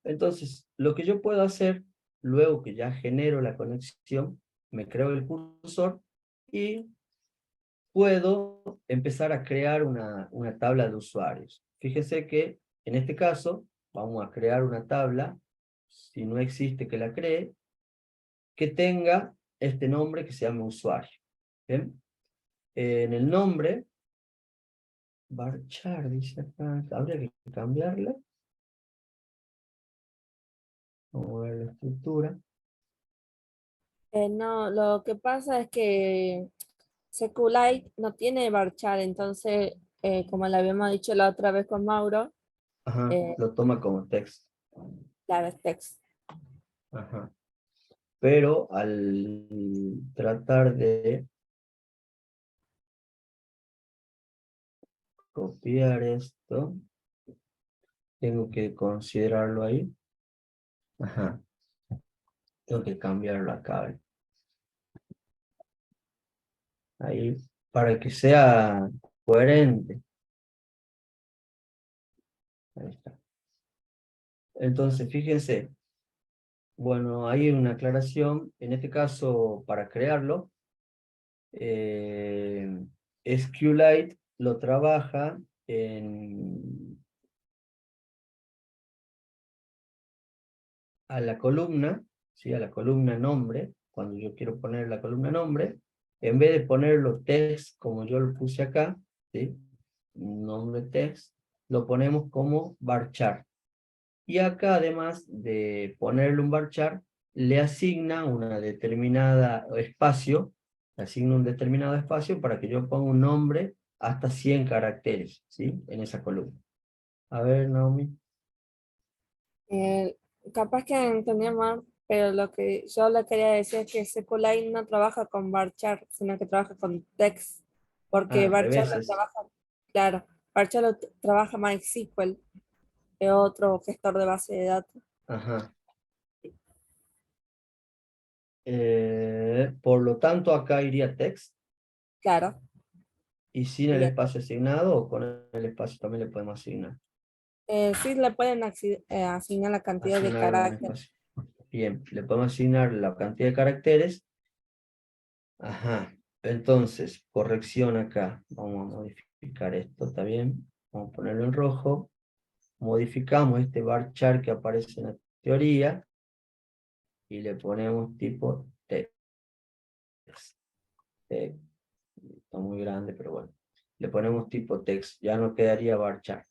Entonces, lo que yo puedo hacer, luego que ya genero la conexión, me creo el cursor y puedo empezar a crear una tabla de usuarios. Fíjense que en este caso vamos a crear una tabla, si no existe que la cree, que tenga este nombre que se llame usuario. ¿Bien? En el nombre, varchar, dice acá, habría que cambiarla. Vamos a ver la estructura. No, lo que pasa es que SQLite no tiene varchar, entonces, como le habíamos dicho la otra vez con Mauro, Ajá, lo toma como texto. claro, es text. Ajá. Pero al tratar de copiar esto, tengo que considerarlo ahí. Ajá. Tengo que cambiarlo acá. Ahí, para que sea coherente. Ahí está. Entonces, fíjense. Bueno, hay una aclaración. En este caso, para crearlo, SQLite lo trabaja a la columna, ¿sí? A la columna nombre, cuando yo quiero poner la columna nombre, en vez de ponerlo text como yo lo puse acá, ¿sí? Nombre text, lo ponemos como varchar. Y acá, además de ponerle un varchar, le asigna una determinada espacio asigno un determinado espacio para que yo ponga un nombre hasta 100 caracteres, ¿sí? En esa columna. A ver, Naomi. Eh, Capaz que entendía mal, pero lo que yo le quería decir es que SQLite no trabaja con varchar, sino que trabaja con text, Ah, porque al varchar revés lo es. trabaja, claro, varchar lo trabaja MySQL, es otro gestor de base de datos. Ajá. Por lo tanto, acá iría text. Claro, Y sin el iría. espacio asignado o con el espacio también le podemos asignar. Sí le pueden asignar la cantidad de Asignar un caracteres. espacio. Bien, le podemos asignar la cantidad de caracteres. Ajá. Entonces, corrección acá. Vamos a modificar esto, ¿está bien? Vamos a ponerlo en rojo. Modificamos este varchar que aparece en la teoría y le ponemos tipo text. Text. Está muy grande, pero bueno. Le ponemos tipo text. Ya no quedaría varchar.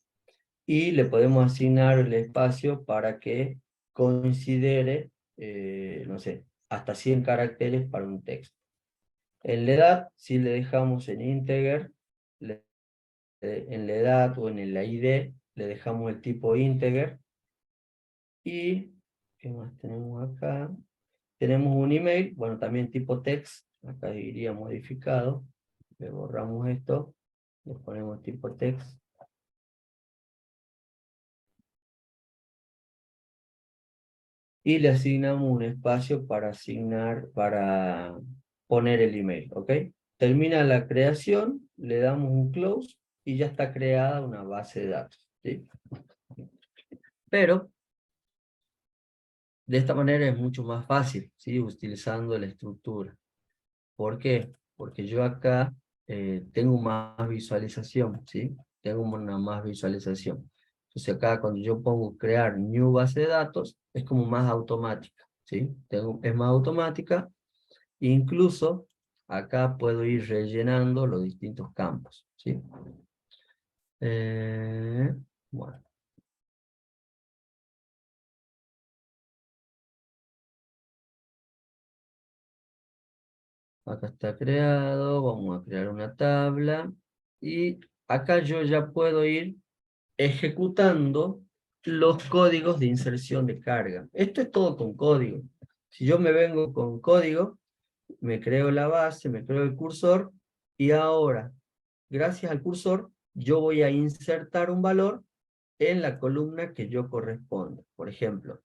Y le podemos asignar el espacio para que considere, no sé, hasta 100 caracteres para un texto. En la edad, si le dejamos en integer, en la edad o en el ID, le dejamos el tipo integer. Y, ¿qué más tenemos acá? Tenemos un email, bueno, también tipo text, acá iría modificado. Le borramos esto, le ponemos tipo text. Y le asignamos un espacio para para poner el email, ¿ok? Termina la creación, le damos un close y ya está creada una base de datos, ¿sí? Pero de esta manera es mucho más fácil, ¿sí? Utilizando la estructura. ¿Por qué? Porque yo acá tengo más visualización, ¿sí? Tengo una más visualización. Entonces acá cuando yo pongo crear new base de datos, es como más automática, ¿sí? Es más automática. Incluso acá puedo ir rellenando los distintos campos, ¿sí? Bueno, acá está creado, vamos a crear una tabla y acá yo ya puedo ir ejecutando los códigos de inserción de carga. Esto es todo con código. Si yo me vengo con código, me creo la base, me creo el cursor y ahora, gracias al cursor, yo voy a insertar un valor en la columna que yo corresponda. Por ejemplo,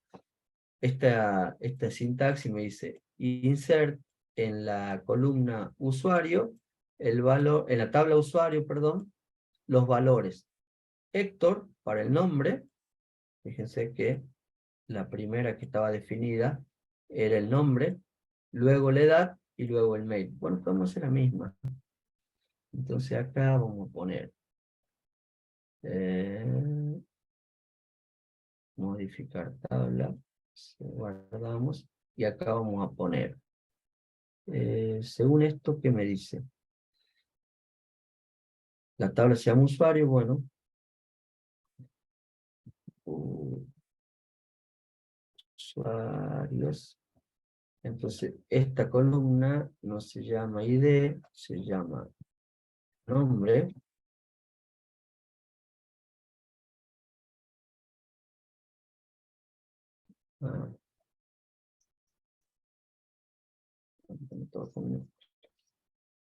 esta sintaxis me dice insert en la columna usuario, el valor, en la tabla usuario, perdón, los valores. Héctor, para el nombre, fíjense que la primera que estaba definida era el nombre, luego la edad y luego el mail. Bueno, podemos hacer la misma. Entonces acá vamos a poner eh, modificar tabla, guardamos, y acá vamos a poner, según esto, ¿qué me dice? La tabla se llama usuario, bueno, usuarios, entonces esta columna no se llama ID, se llama nombre, ah,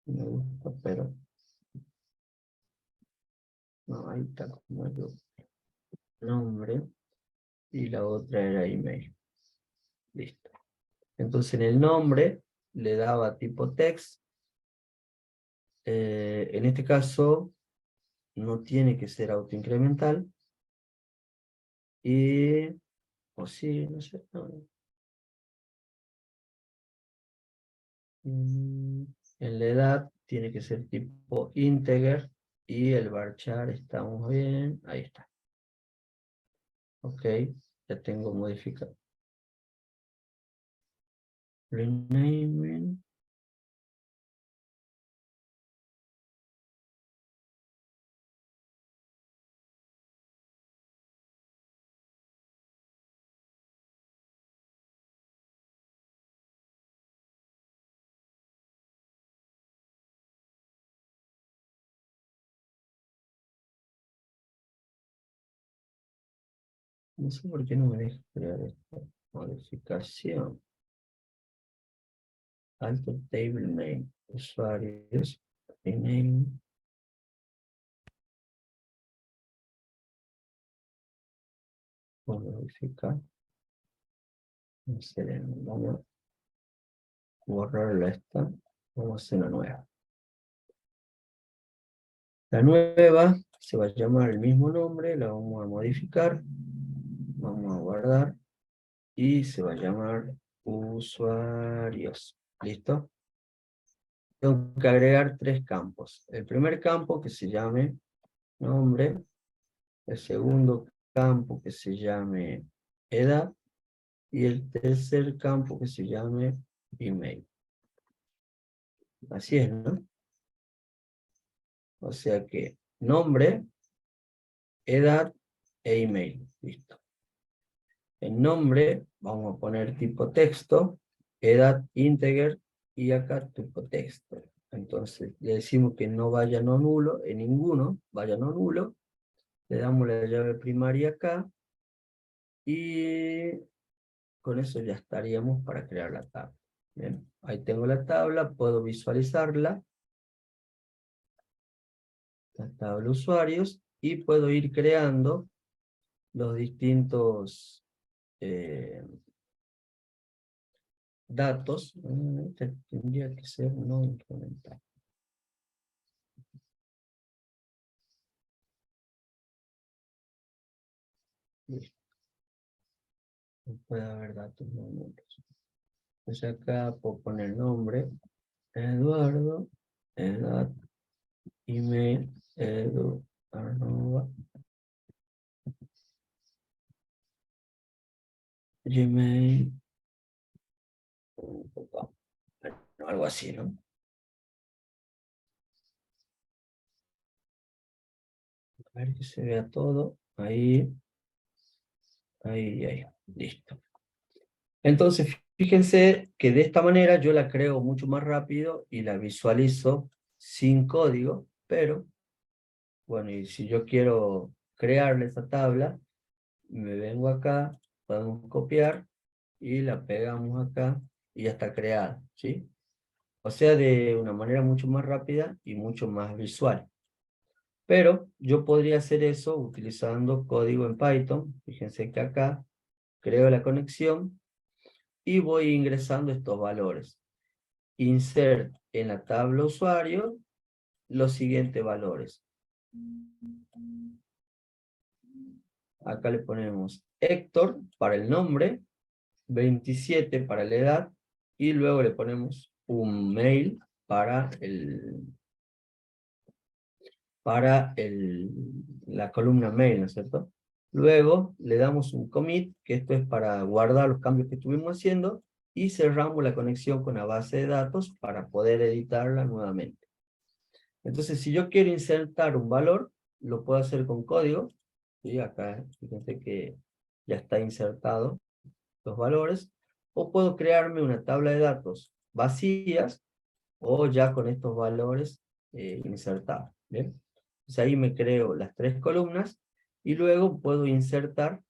me gusta, pero no, ahí está como yo, nombre, y la otra era email, listo. Entonces en el nombre le daba tipo text, en este caso no tiene que ser autoincremental, y, o sí, no sé, no. En la edad tiene que ser tipo integer, y el varchar estamos bien, ahí está. Ok, ya tengo modificado. Renaming. No sé por qué no me deja crear esta modificación. Alter table name, usuarios, email. Vamos a modificar. Vamos a borrarla esta. Vamos a hacer una nueva. La nueva se va a llamar el mismo nombre, la vamos a modificar. Vamos a guardar. Y se va a llamar usuarios. ¿Listo? Tengo que agregar 3 campos. El primer campo que se llame nombre. El segundo campo que se llame edad. Y el tercer campo que se llame email. Así es, ¿no? O sea que nombre, edad e email. Listo. En nombre vamos a poner tipo texto, edad integer y acá tipo texto. Entonces le decimos que no vaya no nulo, en ninguno vaya no nulo. Le damos la llave primaria acá y con eso ya estaríamos para crear la tabla. Bien, ahí tengo la tabla, puedo visualizarla. La tabla usuarios y puedo ir creando los distintos datos. Tendría que ser no incremental. Listo. No puede haber datos no números. Entonces acá puedo poner nombre, Eduardo, edad, email, edu, arroba, gmail, algo así, ¿no? A ver que se vea todo. Ahí, ahí, listo. Entonces, fíjense que de esta manera yo la creo mucho más rápido y la visualizo sin código, pero, bueno, y si yo quiero crearle esa tabla, me vengo acá, podemos copiar y la pegamos acá y ya está creada, ¿sí? O sea, de una manera mucho más rápida y mucho más visual. Pero yo podría hacer eso utilizando código en Python. Fíjense que acá creo la conexión y voy ingresando estos valores. Insert en la tabla usuario los siguientes valores. Acá le ponemos Héctor para el nombre, 27 para la edad, y luego le ponemos un mail para la columna mail, ¿no es cierto? Luego le damos un commit, que esto es para guardar los cambios que estuvimos haciendo, y cerramos la conexión con la base de datos para poder editarla nuevamente. Entonces, si yo quiero insertar un valor, lo puedo hacer con código. ¿Sí? Acá, fíjense que ya está insertado los valores. O puedo crearme una tabla de datos vacías o ya con estos valores insertados. ¿Bien? Entonces ahí me creo las 3 columnas y luego puedo insertar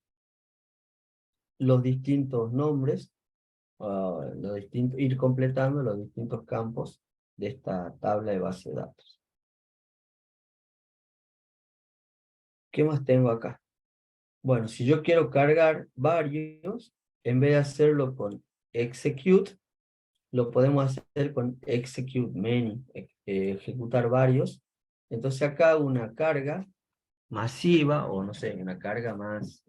los distintos nombres, ir completando los distintos campos de esta tabla de base de datos. ¿Qué más tengo acá? Bueno, si yo quiero cargar varios, en vez de hacerlo con execute, lo podemos hacer con execute many, ejecutar varios. Entonces acá una carga masiva, o no sé, una carga más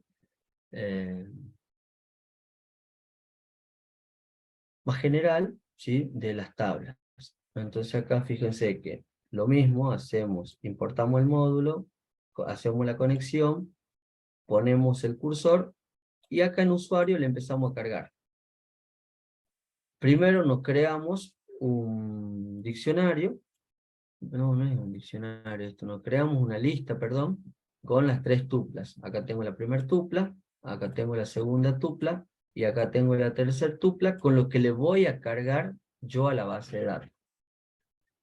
general, ¿sí? De las tablas. Entonces acá fíjense que lo mismo hacemos, importamos el módulo, hacemos la conexión, ponemos el cursor, y acá en usuario le empezamos a cargar. Primero nos creamos un diccionario. No es un diccionario esto. Nos creamos una lista, perdón, con las 3 tuplas. Acá tengo la primera tupla, acá tengo la segunda tupla, y acá tengo la tercera tupla, con lo que le voy a cargar yo a la base de datos.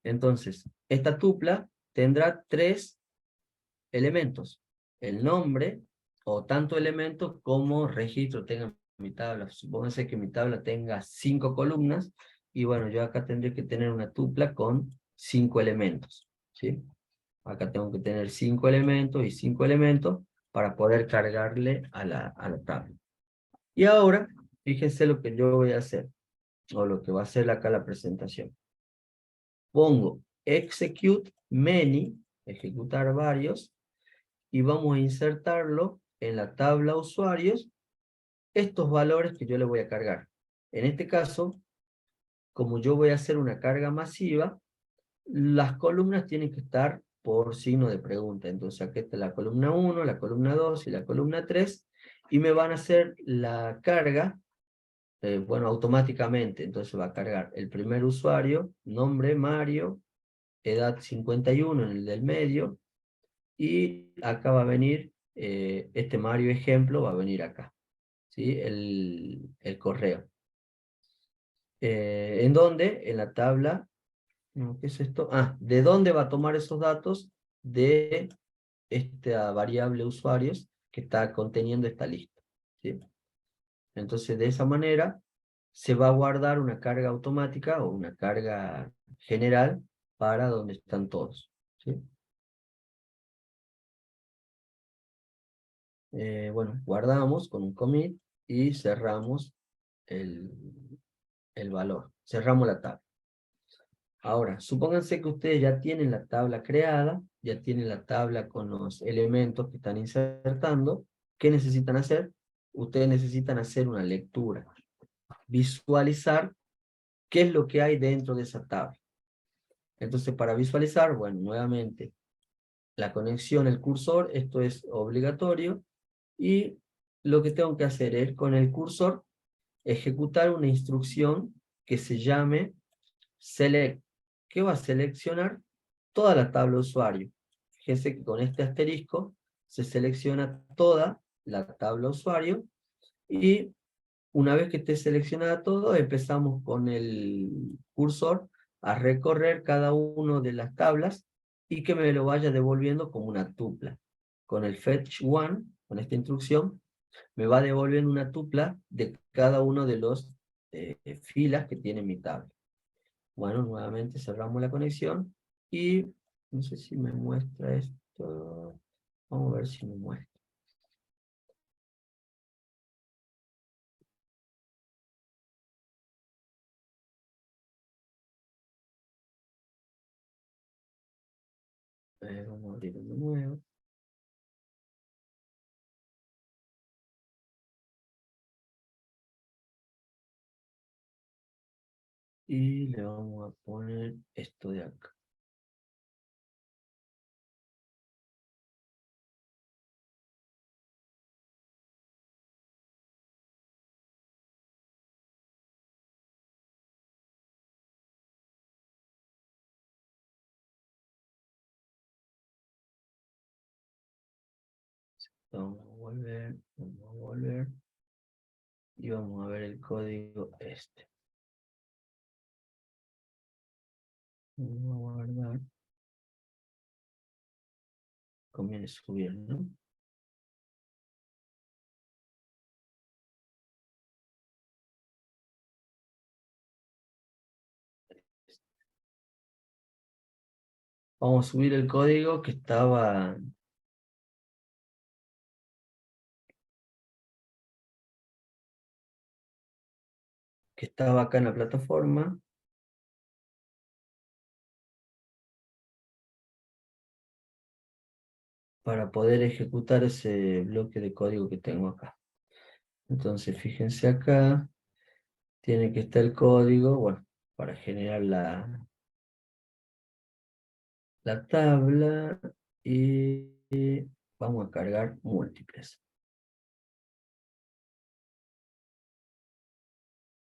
Entonces, esta tupla tendrá 3 elementos. El nombre, o tanto elemento como registro tenga mi tabla. Supónganse que mi tabla tenga 5 columnas, y bueno, yo acá tendría que tener una tupla con 5 elementos, ¿sí? Acá tengo que tener 5 elementos y 5 elementos para poder cargarle a la tabla. Y ahora, fíjense lo que yo voy a hacer, o lo que va a hacer acá la presentación. Pongo execute many, ejecutar varios, y vamos a insertarlo en la tabla usuarios, estos valores que yo le voy a cargar. En este caso, como yo voy a hacer una carga masiva, las columnas tienen que estar por signo de pregunta. Entonces aquí está la columna 1, la columna 2 y la columna 3, y me van a hacer la carga, bueno, automáticamente. Entonces va a cargar el primer usuario, nombre Mario, edad 51 en el del medio, y acá va a venir, este Mario ejemplo va a venir acá, ¿sí? El correo. ¿En dónde? En la tabla, no, ¿qué es esto? Ah, ¿de dónde va a tomar esos datos? De esta variable usuarios que está conteniendo esta lista, ¿sí? Entonces, de esa manera, se va a guardar una carga automática o una carga general para donde están todos, ¿sí? Bueno, guardamos con un commit y cerramos el, el valor. Cerramos la tabla. Ahora, supónganse que ustedes ya tienen la tabla creada, ya tienen la tabla con los elementos que están insertando. ¿Qué necesitan hacer? Ustedes necesitan hacer una lectura, visualizar qué es lo que hay dentro de esa tabla. Entonces, para visualizar, bueno, nuevamente, la conexión, el cursor, esto es obligatorio, y lo que tengo que hacer es, con el cursor, ejecutar una instrucción que se llame select, que va a seleccionar toda la tabla usuario. Fíjense que con este asterisco se selecciona toda la tabla usuario, y una vez que esté seleccionada todo, empezamos con el cursor a recorrer cada una de las tablas y que me lo vaya devolviendo como una tupla. Con el fetch one, con esta instrucción, me va devolviendo una tupla de cada uno de los filas que tiene mi tabla. Bueno, nuevamente cerramos la conexión y no sé si me muestra esto. Vamos a ver si me muestra. Vamos a abrirlo de nuevo. Y le vamos a poner esto de acá. Vamos a volver, vamos a volver. Y vamos a ver el código este. Vamos a guardar. Conviene subir, ¿no? Vamos a subir el código que estaba acá en la plataforma. Para poder ejecutar ese bloque de código que tengo acá. Entonces, fíjense acá, tiene que estar el código, bueno, para generar la tabla, y vamos a cargar múltiples.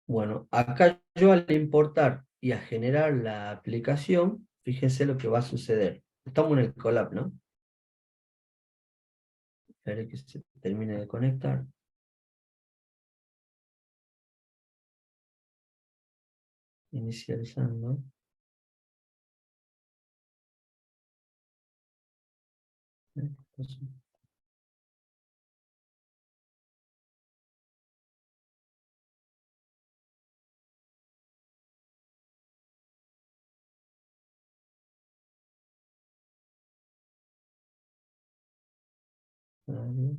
Bueno, acá yo al importar y a generar la aplicación, fíjense lo que va a suceder. Estamos en el collab, ¿no? Espera que se termine de conectar. Inicializando. Usuarios.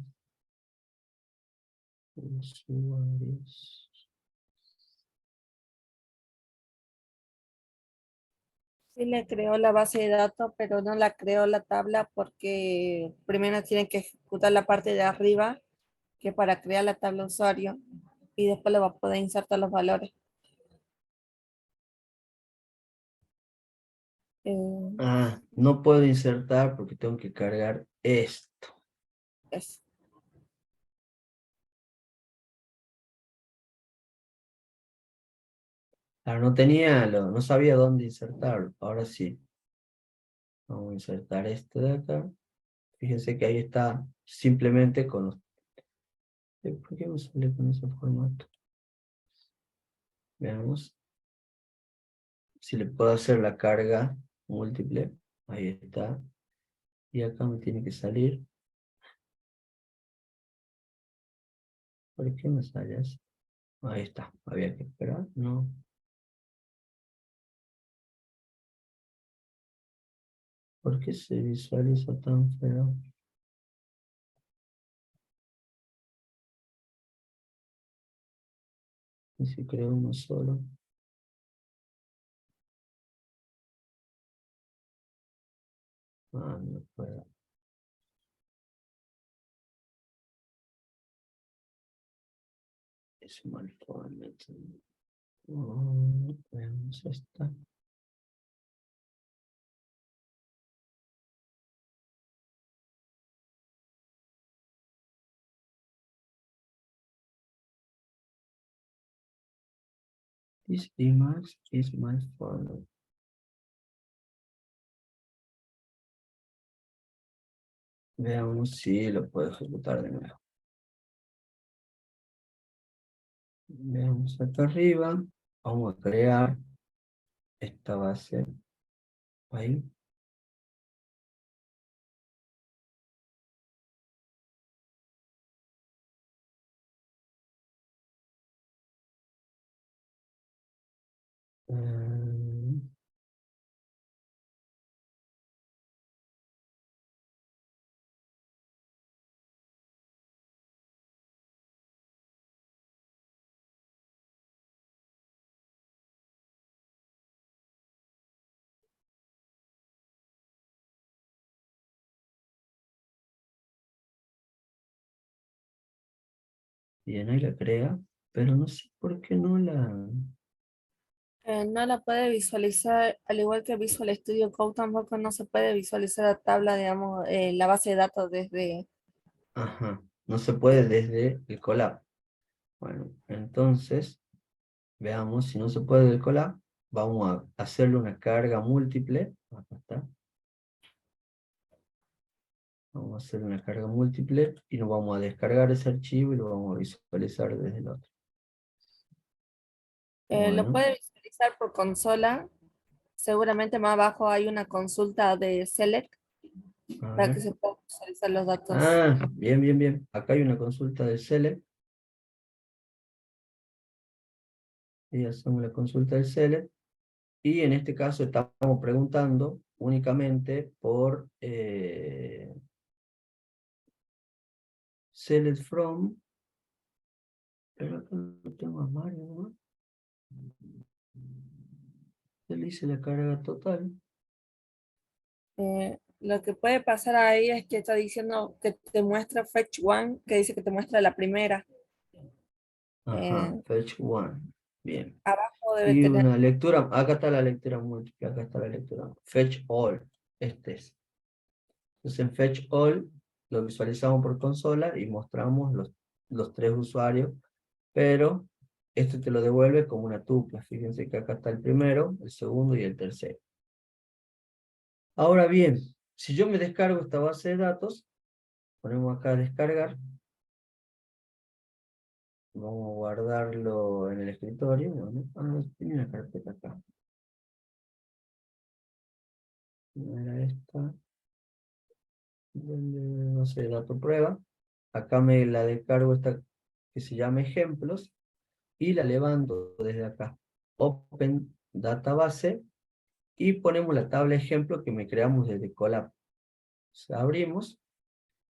Usuarios. Sí le creó la base de datos, pero no la creó la tabla porque primero tiene que ejecutar la parte de arriba, que para crear la tabla usuario, y después le va a poder insertar los valores. Eh, Ah, no puedo insertar porque tengo que cargar esto. es- Ah, no sabía dónde insertarlo. Ahora sí. Vamos a insertar esto de acá. Fíjense que ahí está simplemente con los... ¿Por qué me sale con ese formato? Veamos si le puedo hacer la carga múltiple. Ahí está. Y acá me tiene que salir. ¿Por qué me sale así? Ahí está. Había que esperar. No. ¿Por qué se visualiza tan feo? Y si creo uno solo. Ah, no puedo. Es mal formato. Veamos esta. This image is my format. Veamos si lo puedo ejecutar de nuevo. Veamos acá arriba. Vamos a crear esta base. Ahí. Eh, Bien, ahí la crea. Pero no sé por qué no la... no la puede visualizar, al igual que Visual Studio Code tampoco no se puede visualizar la tabla, digamos, la base de datos desde... Ajá. No se puede desde el collab. Bueno, entonces, veamos si no se puede del collab. Vamos a hacerle una carga múltiple. Acá está. Vamos a hacer una carga múltiple y nos vamos a descargar ese archivo y lo vamos a visualizar desde el otro. lo Bueno, puede visualizar por consola. Seguramente más abajo hay una consulta de Select a para que ver. se puedan visualizar los datos. Ah, bien, bien, bien. Acá hay una consulta del select. Y hacemos la consulta del select. Y en este caso estamos preguntando únicamente por select from. Pero acá no tengo a Mario, ¿no? Yo le hice la carga total. Lo que puede pasar ahí es que está diciendo que te muestra Fetch One, que dice que te muestra la primera. Ajá, Eh, fetch one. Bien. abajo debe Y tener. una lectura, acá está la lectura múltiple, acá está la lectura. Fetch all, este es. Entonces en Fetch All lo visualizamos por consola y mostramos los tres usuarios, pero este te lo devuelve como una tupla. Fíjense que acá está el primero, el segundo y el tercero. Ahora bien, si yo me descargo esta base de datos, ponemos acá descargar, vamos a guardarlo en el escritorio. ¿No? Ah, tiene una carpeta acá. No era esta. No sé, dato prueba. Acá me la descargo esta que se llama ejemplos y la levanto desde acá. Open Database y ponemos la tabla ejemplo que me creamos desde Colab. O sea, abrimos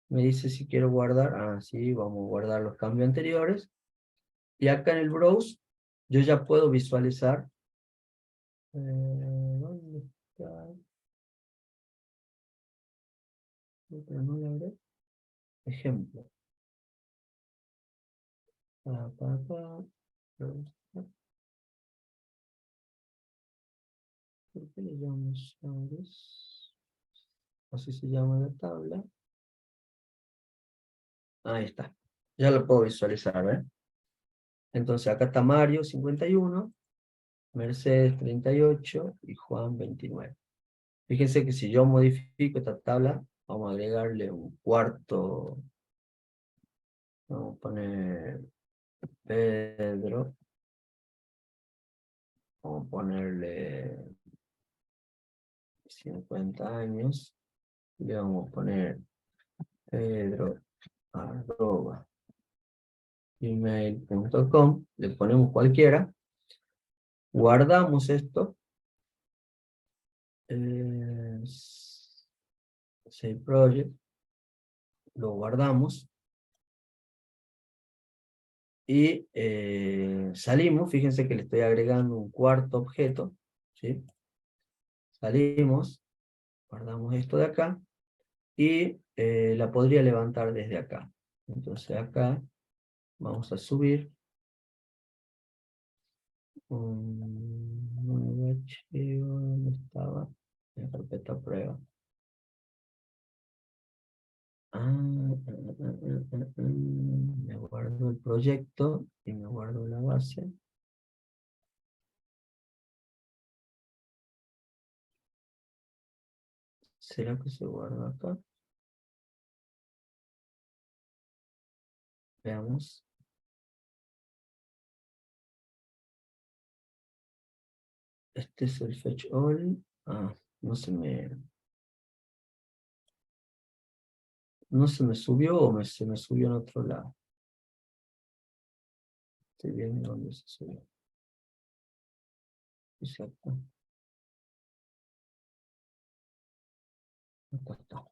Me dice si quiero guardar. Ah, sí, vamos a guardar los cambios anteriores. Y acá en el browse, yo ya puedo visualizar. ¿Dónde está? Pero no la veré. Ejemplo. Pa, pa, pa. ¿Por qué le llamamos llaves? Así se llama la tabla. Ahí está. Ya lo puedo visualizar, ¿ves? Entonces acá está Mario 51, Mercedes 38 y Juan 29. Fíjense que si yo modifico esta tabla, vamos a agregarle un cuarto. Vamos a poner Pedro. Vamos a ponerle 50 años. Le vamos a poner Pedro arroba gmail.com. Le ponemos cualquiera. Guardamos esto. Save project. Lo guardamos. Y salimos. Fíjense que le estoy agregando un cuarto objeto. ¿Sí? Salimos. Guardamos esto de acá. Y la podría levantar desde acá. Entonces acá vamos a subir un nuevo archivo. ¿Dónde estaba? En la carpeta prueba. Me guardo el proyecto y me guardo la base. ¿Será que se guarda acá? Veamos. Este es el fetch all. No se me subió o se me subió en otro lado. Estoy viendo dónde se subió. Exacto. Acá está.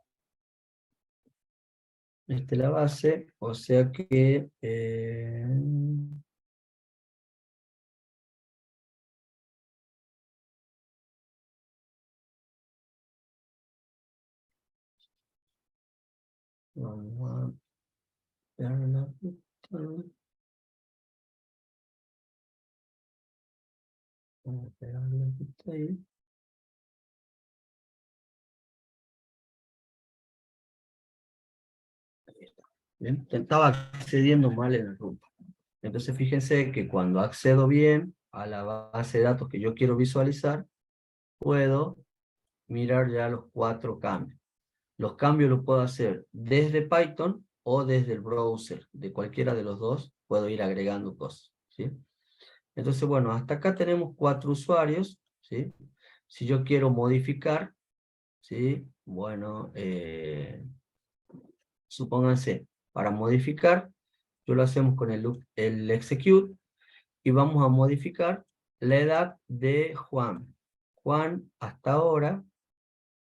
Esta es la base, o sea que vamos a pegar la ruta. Vamos a pegar la ruta ahí. Ahí está. Bien, estaba accediendo mal en la ruta. Entonces fíjense que cuando accedo bien a la base de datos que yo quiero visualizar, puedo mirar ya los 4 cambios. Los cambios los puedo hacer desde Python o desde el browser. De cualquiera de los dos puedo ir agregando cosas, ¿sí? Entonces, bueno, hasta acá tenemos 4 usuarios, ¿sí? Si yo quiero modificar, ¿sí? Bueno, supónganse, para modificar, yo lo hacemos con el execute y vamos a modificar la edad de Juan. Juan hasta ahora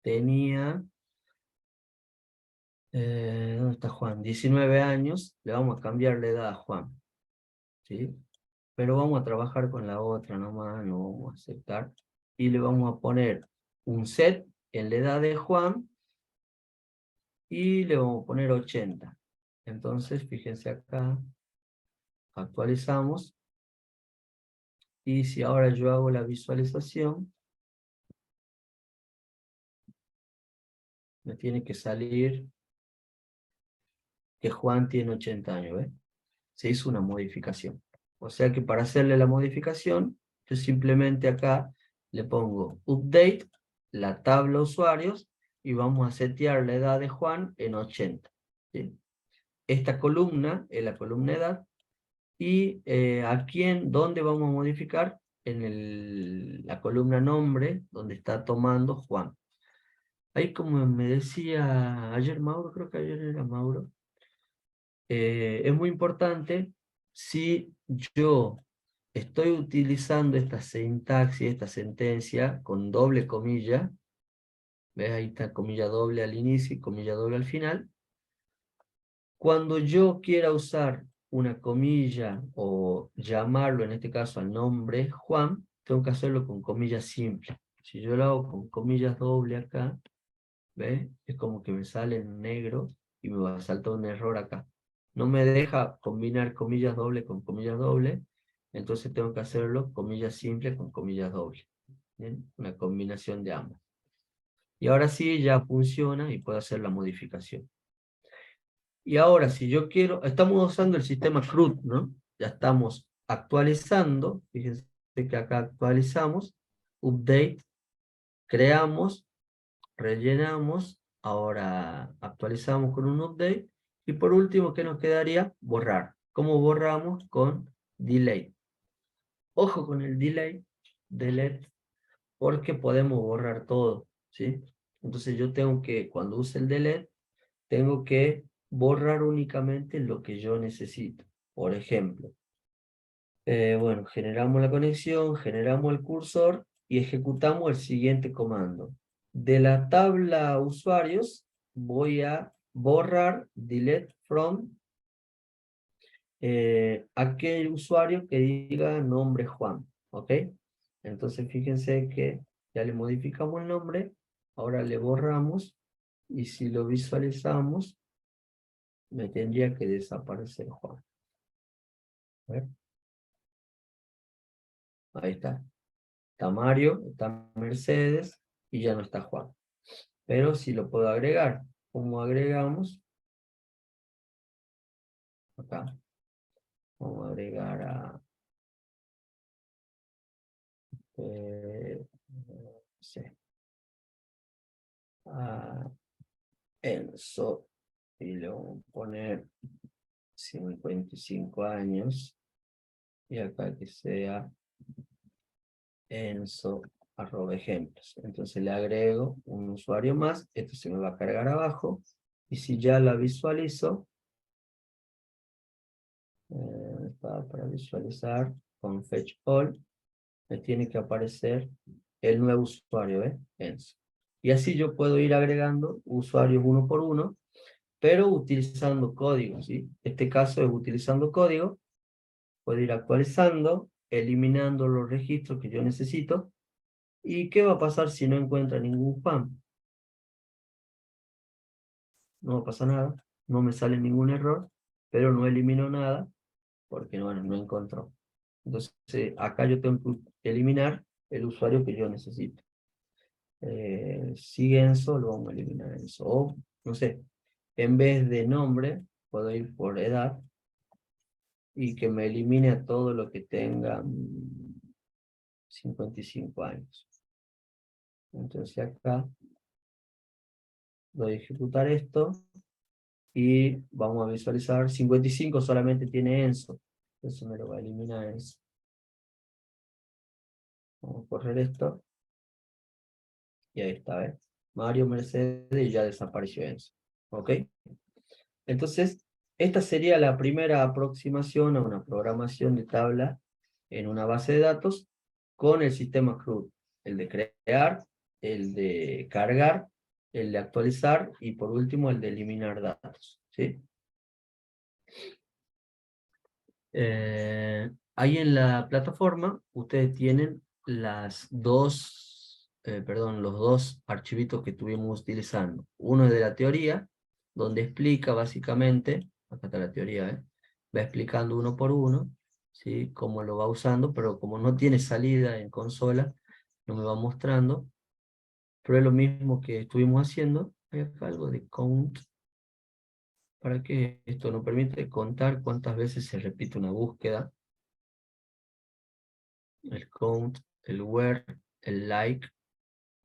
tenía, ¿dónde está Juan? 19 años, le vamos a cambiar la edad a Juan, ¿sí? Pero vamos a trabajar con la otra nomás, no vamos a aceptar. Y le vamos a poner un set en la edad de Juan y le vamos a poner 80. Entonces, fíjense acá, actualizamos. Y si ahora yo hago la visualización, me tiene que salir que Juan tiene 80 años, ¿ves? Se hizo una modificación. O sea que para hacerle la modificación, yo simplemente acá le pongo update, la tabla usuarios, y vamos a setear la edad de Juan en 80. ¿Sí? Esta columna es la columna edad, y aquí ¿dónde vamos a modificar? En la columna nombre, donde está tomando Juan. Ahí como me decía ayer Mauro, creo que ayer era Mauro, es muy importante si yo estoy utilizando esta sintaxis, esta sentencia con doble comilla, ¿ves? Ahí está comilla doble al inicio y comilla doble al final. Cuando yo quiera usar una comilla o llamarlo, en este caso al nombre Juan, tengo que hacerlo con comillas simples. Si yo lo hago con comillas doble acá, ¿ves? Es como que me sale en negro y me va a saltar un error acá. No me deja combinar comillas doble con comillas doble, entonces tengo que hacerlo comillas simples con comillas doble. ¿Bien? Una combinación de ambas. Y ahora sí ya funciona y puedo hacer la modificación. Y ahora, si yo quiero, estamos usando el sistema CRUD, ¿no? Ya estamos actualizando, fíjense que acá actualizamos, update, creamos, rellenamos, ahora actualizamos con un update, y por último, ¿qué nos quedaría? Borrar. ¿Cómo borramos? Con delete. Ojo con el delete, porque podemos borrar todo, ¿sí? Entonces yo tengo que, cuando use el delete, tengo que borrar únicamente lo que yo necesito. Por ejemplo, bueno, generamos la conexión, generamos el cursor y ejecutamos el siguiente comando. De la tabla usuarios voy a borrar, delete from, aquel usuario que diga nombre Juan, ¿ok? Entonces fíjense que ya le modificamos el nombre, ahora le borramos, y si lo visualizamos, me tendría que desaparecer Juan. A ver. Ahí está. Está Mario, está Mercedes y ya no está Juan. Pero sí lo puedo agregar. ¿Cómo agregamos? Acá. Vamos a agregar a, no sé, a Enzo. Y le vamos a poner 55 años. Y acá que sea Enzo @ejemplos. Entonces le agrego un usuario más. Esto se me va a cargar abajo. Y si ya la visualizo, para visualizar con Fetch All, me tiene que aparecer el nuevo usuario, Enzo. Y así yo puedo ir agregando usuarios uno por uno, pero utilizando código, ¿sí? Este caso es utilizando código, puedo ir actualizando, eliminando los registros que yo necesito. ¿Y qué va a pasar si no encuentra ningún spam? No pasa nada, no me sale ningún error, pero no elimino nada porque bueno, no encontró. Entonces, acá yo tengo que eliminar el usuario que yo necesito. Sigue Enzo, lo vamos a eliminar Enzo. O, no sé, en vez de nombre, puedo ir por edad y que me elimine a todo lo que tenga 55 años. Entonces acá voy a ejecutar esto y vamos a visualizar 55 solamente tiene Enzo. Entonces me lo va a eliminar Enzo. Vamos a correr esto. Y ahí está, ¿ves? Mario, Mercedes, y ya desapareció Enzo. ¿Ok? Entonces, esta sería la primera aproximación a una programación de tabla en una base de datos con el sistema CRUD. El de crear, el de cargar, el de actualizar y por último el de eliminar datos. ¿Sí? Ahí en la plataforma ustedes tienen los dos archivitos que estuvimos utilizando. Uno es de la teoría, donde explica básicamente, acá está la teoría, va explicando uno por uno, ¿sí? Cómo lo va usando, pero como no tiene salida en consola, no me va mostrando, pero es lo mismo que estuvimos haciendo. Hay acá algo de count, para que esto nos permite contar cuántas veces se repite una búsqueda. El count, el where, el like,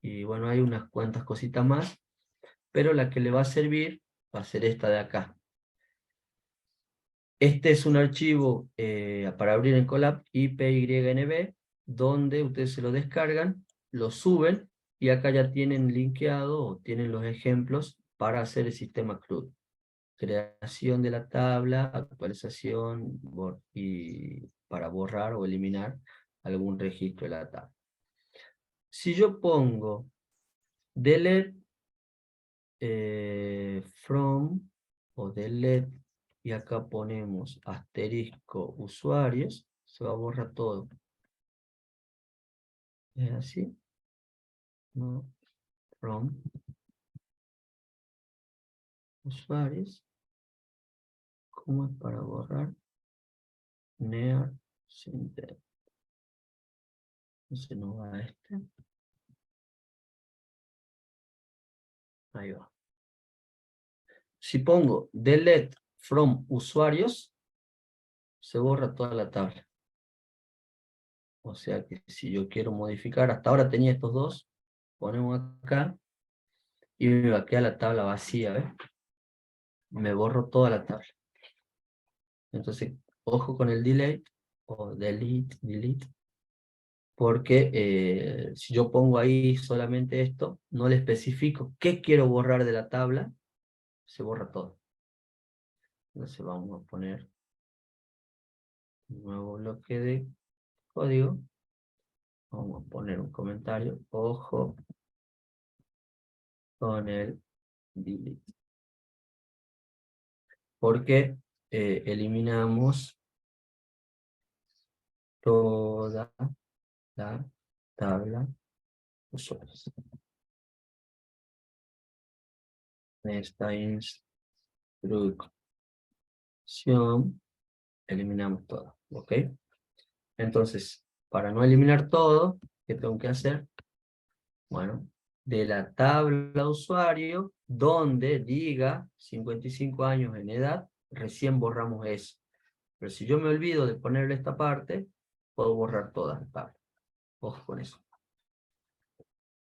y bueno, hay unas cuantas cositas más, pero la que le va a servir va a ser esta de acá. Este es un archivo para abrir en Colab IPYNB, donde ustedes se lo descargan, lo suben, y acá ya tienen linkeado, o tienen los ejemplos para hacer el sistema CRUD. Creación de la tabla, actualización, y para borrar o eliminar algún registro de la tabla. Si yo pongo delete from o delete y acá ponemos asterisco usuarios, se va a borrar todo. ¿Es así? No. From usuarios. ¿Cómo es para borrar? Near Syntax. Entonces no va a este. Ahí va. Si pongo delete from usuarios, se borra toda la tabla. O sea que si yo quiero modificar, hasta ahora tenía estos dos, ponemos acá y me va a quedar la tabla vacía, ¿ves? Me borro toda la tabla. Entonces, ojo con el delete o delete, porque si yo pongo ahí solamente esto, no le especifico qué quiero borrar de la tabla, se borra todo. Entonces vamos a poner un nuevo bloque de código. Vamos a poner un comentario. Ojo con el delete. Porque eliminamos toda la tabla usuarios. Esta instrucción eliminamos todo. ¿Ok? Entonces, para no eliminar todo, ¿qué tengo que hacer? Bueno, de la tabla usuario, donde diga 55 años en edad, recién borramos eso. Pero si yo me olvido de ponerle esta parte, puedo borrar toda la tabla. Ojo con eso.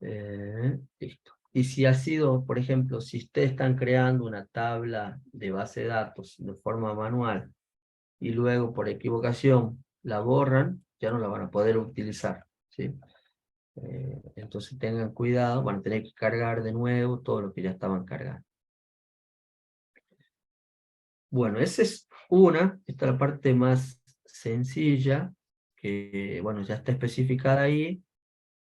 Listo. Y si ha sido, por ejemplo, si ustedes están creando una tabla de base de datos de forma manual y luego por equivocación la borran, ya no la van a poder utilizar, ¿sí? Entonces tengan cuidado, van a tener que cargar de nuevo todo lo que ya estaban cargando. Bueno, esa es una, esta es la parte más sencilla, que bueno, ya está especificada ahí,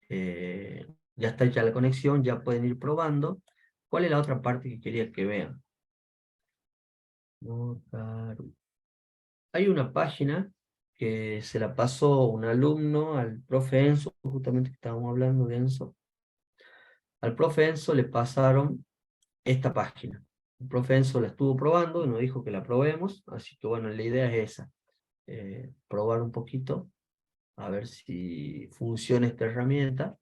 ya está hecha la conexión, ya pueden ir probando. ¿Cuál es la otra parte que quería que vean? Hay una página que se la pasó un alumno al profe Enzo, justamente que estábamos hablando de Enzo. Al profe Enzo le pasaron esta página. El profe Enzo la estuvo probando y nos dijo que la probemos, así que bueno, la idea es esa, probar un poquito, a ver si funciona esta herramienta,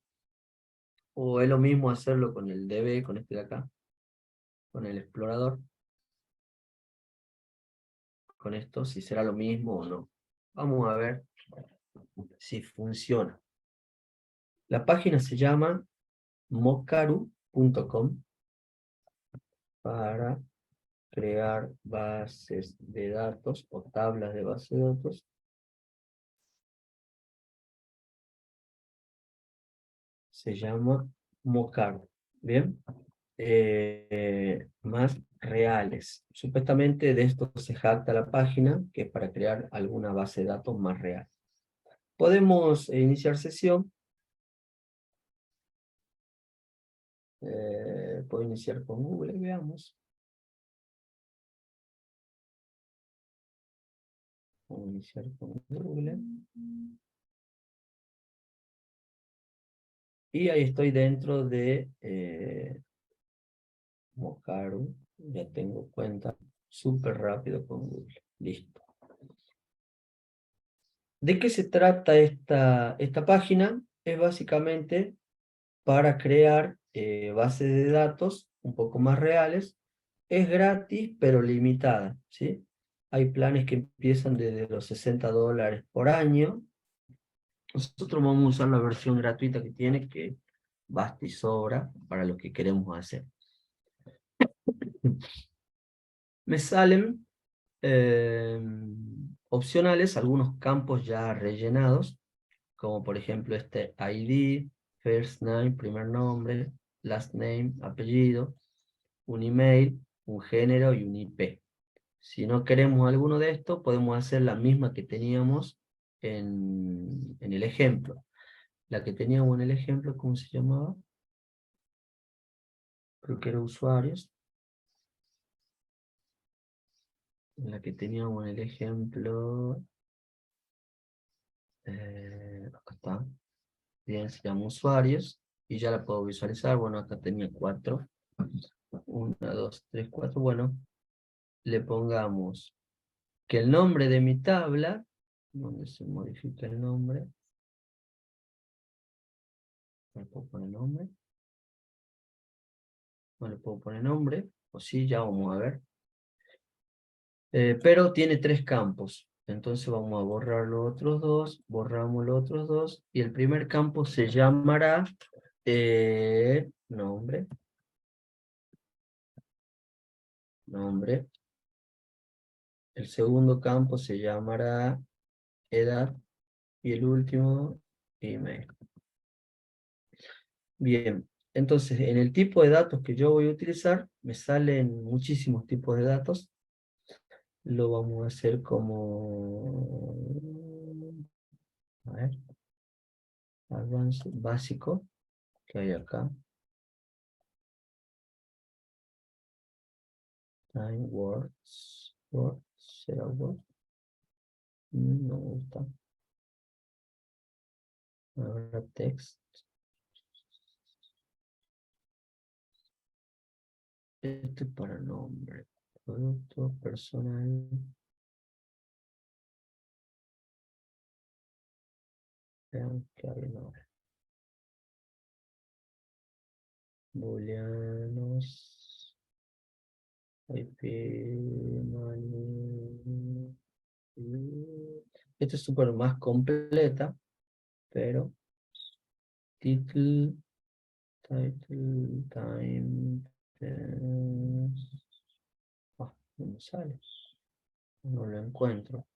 o es lo mismo hacerlo con el DB, con este de acá, con el explorador, con esto, si será lo mismo o no. Vamos a ver si funciona. La página se llama mocaru.com para crear bases de datos o tablas de base de datos. Se llama Mocaru. Bien. Más reales. Supuestamente de esto se jacta la página, que es para crear alguna base de datos más real. Podemos iniciar sesión. Puedo iniciar con Google, veamos. Voy a iniciar con Google. Y ahí estoy dentro de Mocaru. Ya tengo cuenta súper rápido con Google. Listo. ¿De qué se trata esta página? Es básicamente para crear bases de datos un poco más reales. Es gratis, pero limitada, ¿sí? Hay planes que empiezan desde los $60 por año. Nosotros vamos a usar la versión gratuita que tiene, que basta y sobra para lo que queremos hacer. Me salen opcionales algunos campos ya rellenados, como por ejemplo este ID, first name, primer nombre, last name, apellido, un email, un género y un IP. Si no queremos alguno de estos, podemos hacer la misma que teníamos en el ejemplo. La que teníamos en el ejemplo, ¿cómo se llamaba? Creo que era usuarios. la que teníamos en el ejemplo. Acá está. Bien, se llama usuarios. Y ya la puedo visualizar. Bueno, acá tenía 4. 1, 2, 3, 4. Bueno, le pongamos que el nombre de mi tabla, donde se modifica el nombre, le puedo poner nombre, no le puedo poner nombre, o sí, ya vamos a ver. Pero tiene 3 campos, entonces vamos a borrar los otros 2, borramos los otros 2, y el primer campo se llamará nombre, nombre. El segundo campo se llamará edad, y el último, email. Bien, entonces en el tipo de datos que yo voy a utilizar, me salen muchísimos tipos de datos. Lo vamos a hacer como, a ver, advanced, básico, que hay acá. Time, words, será word. No me gusta. Ahora text. Este es para nombre. Producto, personal. Vean que hay nombre. Booleanos. IP. Esta es súper más completa, pero title, time, no me sale, no lo encuentro.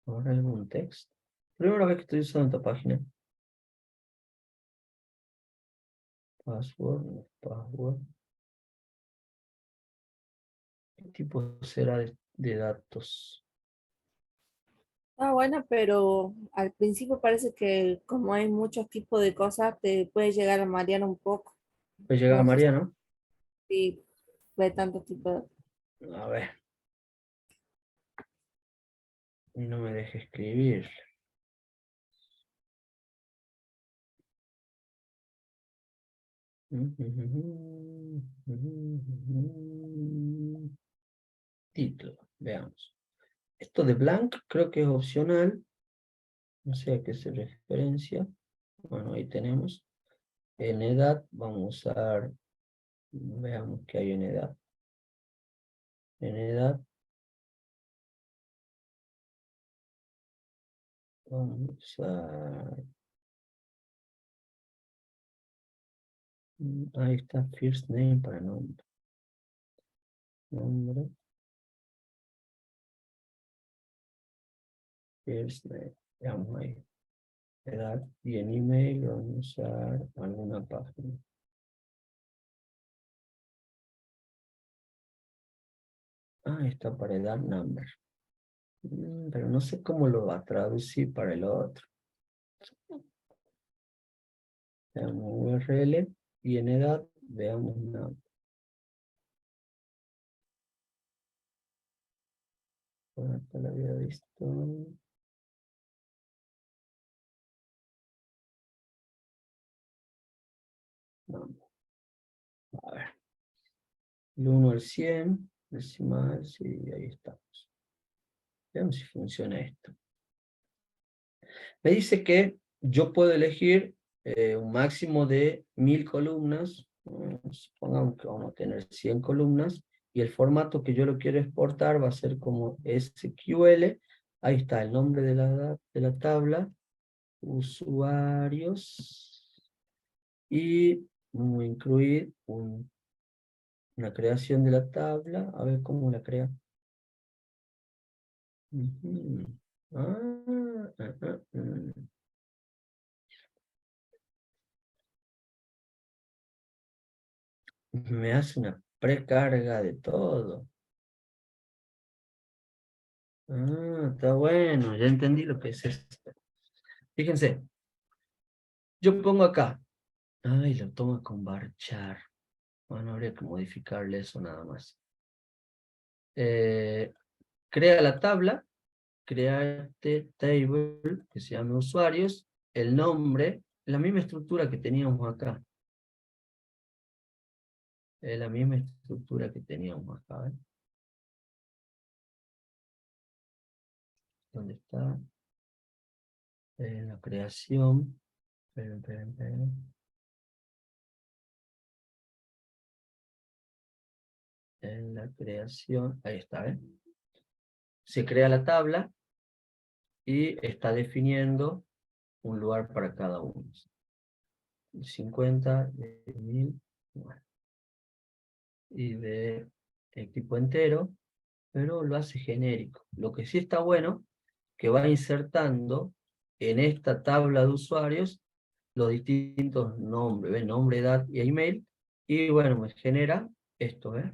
¿Habrá algún texto? Primera vez que estoy usando esta página. Password, no, password. ¿Qué tipo será de datos? Ah, bueno, pero al principio parece que como hay muchos tipos de cosas, te puede llegar a marear un poco. Pues llega No sé Mariano. si ve tantos tipos de... A ver. Y no me deje escribir. Título, veamos. Esto de blank creo que es opcional. No sé a qué se referencia. Bueno, ahí tenemos. En edad vamos a usar, veamos qué hay en edad. En edad vamos a usar, ahí está first name para nombre. Nombre, first name. Veamos ahí. Edad y en email vamos a usar alguna página. Ah, está para edad number. Pero no sé cómo lo va a traducir para el otro. Veamos URL y en edad veamos number. Por acá lo había visto. Number. A ver. El 1 al 100, decimal, sí, ahí estamos. Veamos si funciona esto. Me dice que yo puedo elegir un máximo de 1000 columnas. Supongamos que vamos a tener 100 columnas. Y el formato que yo lo quiero exportar va a ser como SQL. Ahí está el nombre de la tabla. Usuarios. Y vamos a incluir una creación de la tabla. A ver cómo la crea. Ujú. Mm. Me hace una precarga de todo. Está bueno, ya entendí lo que es esto. Fíjense, Yo pongo acá. Ay, lo toma con varchar. Bueno, habría que modificarle eso nada más. Crea la tabla. Create table, que se llame usuarios. El nombre, la misma estructura que teníamos acá. Es la misma estructura que teníamos acá. ¿Ven? ¿Dónde está? En la creación. Esperen. En la creación. Ahí está, ¿eh? Se crea la tabla y está definiendo un lugar para cada uno. 50, de 1000, bueno, y de equipo entero, pero lo hace genérico. Lo que sí está bueno, que va insertando en esta tabla de usuarios los distintos nombres, ¿ven? Nombre, edad y email, y bueno, me genera esto, ¿ves?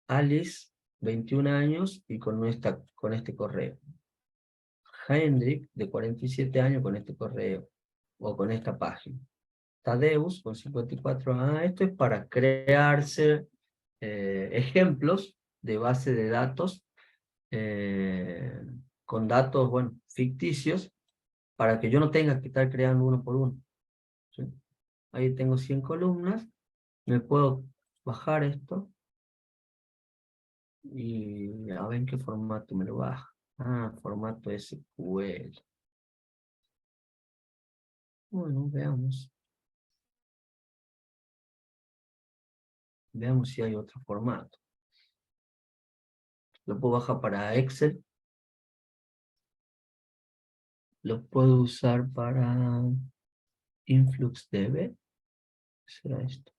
Alice, 21 años, y con este correo. Hendrik, de 47 años, con este correo, o con esta página. Tadeus, con 54 años. Esto es para crearse ejemplos de base de datos, con datos, bueno, ficticios, para que yo no tenga que estar creando uno por uno. ¿Sí? Ahí tengo 100 columnas, me puedo bajar esto, y a ver en qué formato me lo baja. Ah, formato SQL. Bueno, veamos. Veamos si hay otro formato. Lo puedo bajar para Excel. Lo puedo usar para InfluxDB. ¿Qué será esto?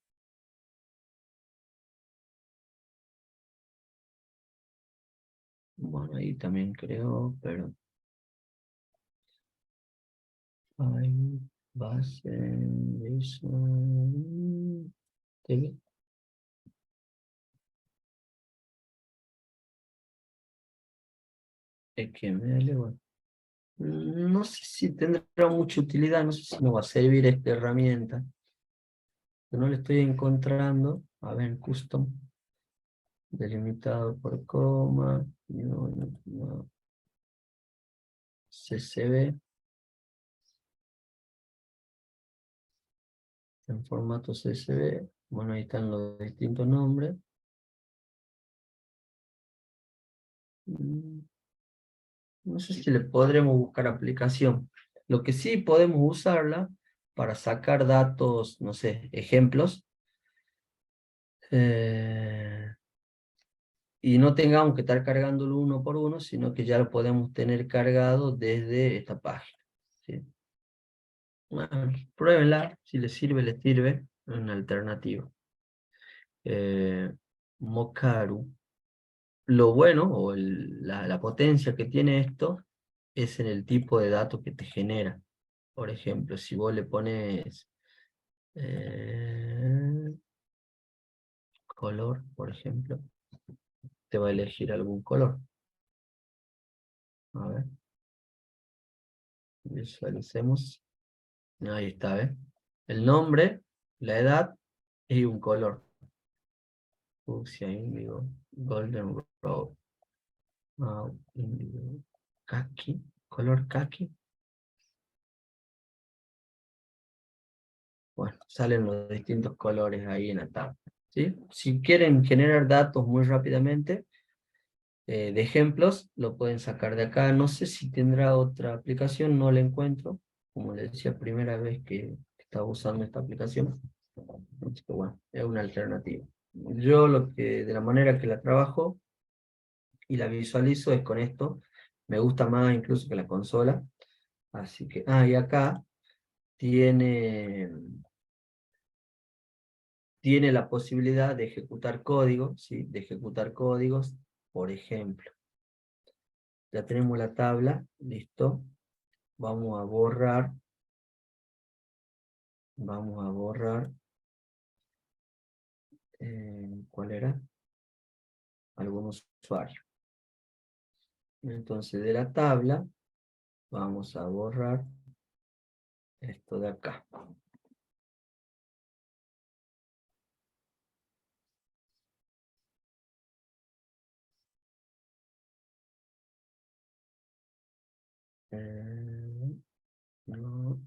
Bueno, ahí también creo, pero hay base Visual TV. XML, bueno. No sé si tendrá mucha utilidad, no sé si nos va a servir esta herramienta. Pero no le estoy encontrando. A ver, custom. Delimitado por coma. No. CSV. En formato CSV. Bueno, ahí están los distintos nombres. No sé si le podremos buscar aplicación. Lo que sí podemos usarla para sacar datos, no sé, ejemplos, y no tengamos que estar cargándolo uno por uno, sino que ya lo podemos tener cargado desde esta página. ¿Sí? Bueno, pruébenla, si les sirve, es una alternativa. Mocaru. Lo bueno, o la potencia que tiene esto, es en el tipo de datos que te genera. Por ejemplo, si vos le pones color, por ejemplo, te va a elegir algún color. A ver, visualicemos. Ahí está, ¿ves? El nombre, la edad y un color. Fucsia, índigo, golden rose, índigo, kaki, color kaki. Bueno, salen los distintos colores ahí en la tabla. ¿Sí? Si quieren generar datos muy rápidamente, de ejemplos, lo pueden sacar de acá. No sé si tendrá otra aplicación, no la encuentro. Como les decía, primera vez que estaba usando esta aplicación. Así que bueno, es una alternativa. Yo de la manera que la trabajo y la visualizo es con esto. Me gusta más incluso que la consola. Así que, y acá tiene, tiene la posibilidad de ejecutar código, ¿sí? De ejecutar códigos, por ejemplo. Ya tenemos la tabla, listo. Vamos a borrar ¿cuál era? Algún usuario. Entonces de la tabla vamos a borrar esto de acá. No.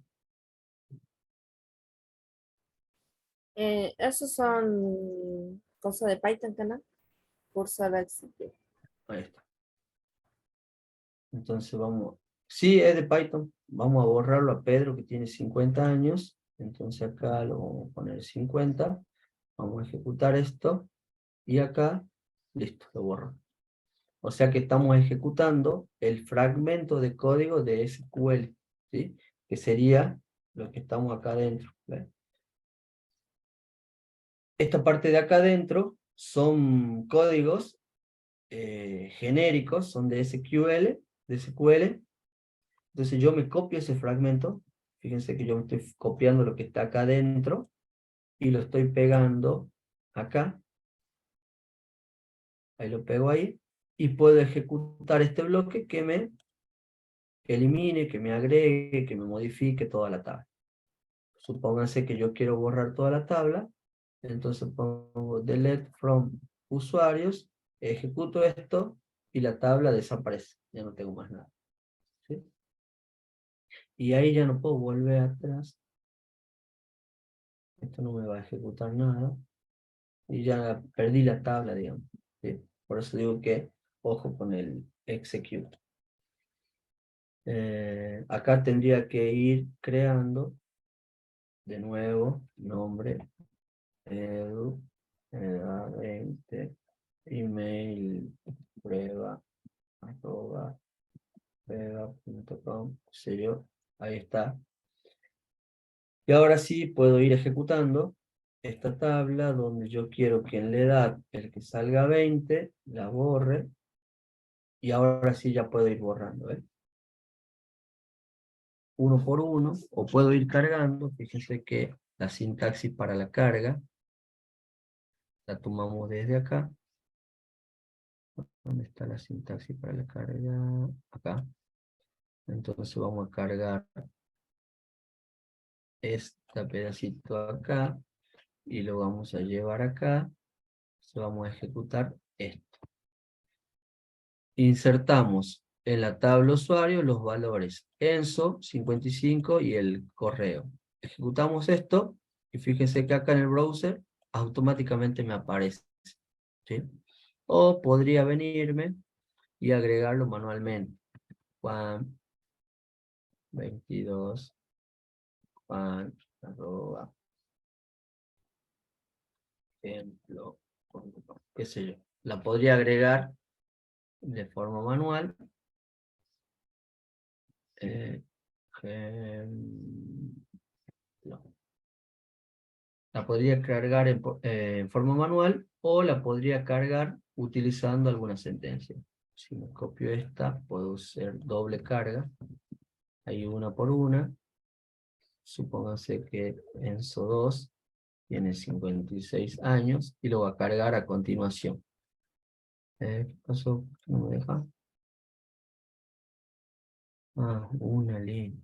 Esos son cosas de Python, ¿que no? Curso de éxito. Ahí está. Entonces vamos, sí es de Python, vamos a borrarlo a Pedro que tiene 50 años, entonces acá lo vamos a poner 50, vamos a ejecutar esto, y acá, listo, lo borro. O sea que estamos ejecutando el fragmento de código de SQL, ¿sí? Que sería lo que estamos acá adentro. ¿Ves? Esta parte de acá adentro son códigos genéricos, son de SQL. Entonces yo me copio ese fragmento, fíjense que yo me estoy copiando lo que está acá adentro, y lo estoy pegando acá, ahí lo pego ahí, y puedo ejecutar este bloque que me elimine, que me agregue, que me modifique toda la tabla. Supónganse que yo quiero borrar toda la tabla, entonces pongo delete from usuarios, ejecuto esto, y la tabla desaparece, ya no tengo más nada. ¿Sí? Y ahí ya no puedo volver atrás, esto no me va a ejecutar nada, y ya perdí la tabla, digamos. ¿Sí? Por eso digo que, ojo con el execute. Acá tendría que ir creando, de nuevo, nombre, edu, edad 20, email, prueba, arroba, prueba.com, serio, ahí está. Y ahora sí puedo ir ejecutando esta tabla donde yo quiero que en la edad, el que salga 20, la borre, y ahora sí ya puedo ir borrando, ¿eh? Uno por uno, o puedo ir cargando. Fíjense que la sintaxis para la carga la tomamos desde acá. ¿Dónde está la sintaxis para la carga? Acá. Entonces vamos a cargar este pedacito acá y lo vamos a llevar acá. Entonces vamos a ejecutar esto. Insertamos en la tabla usuario los valores ENSO 55 y el correo. Ejecutamos esto y fíjense que acá en el browser automáticamente me aparece, ¿sí? O podría venirme y agregarlo manualmente. Juan 22, Juan, arroba, ejemplo, qué sé yo. La podría agregar de forma manual. Ejemplo. La podría cargar en forma manual, o la podría cargar utilizando alguna sentencia. Si me copio esta, puedo hacer doble carga. Ahí una por una. Supónganse que ENSO 2 tiene 56 años y lo va a cargar a continuación. ¿Qué pasó? ¿No me deja? Ah, una línea.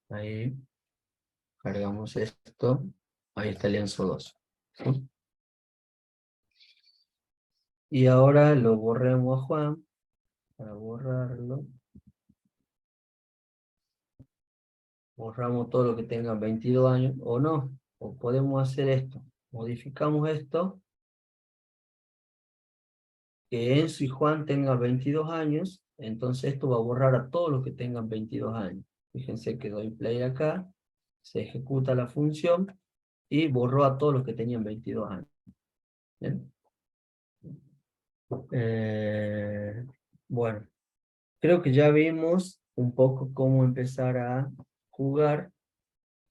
Ahí cargamos esto. Ahí está el ENSO 2. ¿Sí? Y ahora lo borremos a Juan. Para borrarlo, borramos todo lo que tenga 22 años, o no, o podemos hacer esto. Modificamos esto, que Enzo y Juan tengan 22 años, entonces esto va a borrar a todos los que tengan 22 años. Fíjense que doy play acá, se ejecuta la función y borró a todos los que tenían 22 años. ¿Bien? Bueno, creo que ya vimos un poco cómo empezar a jugar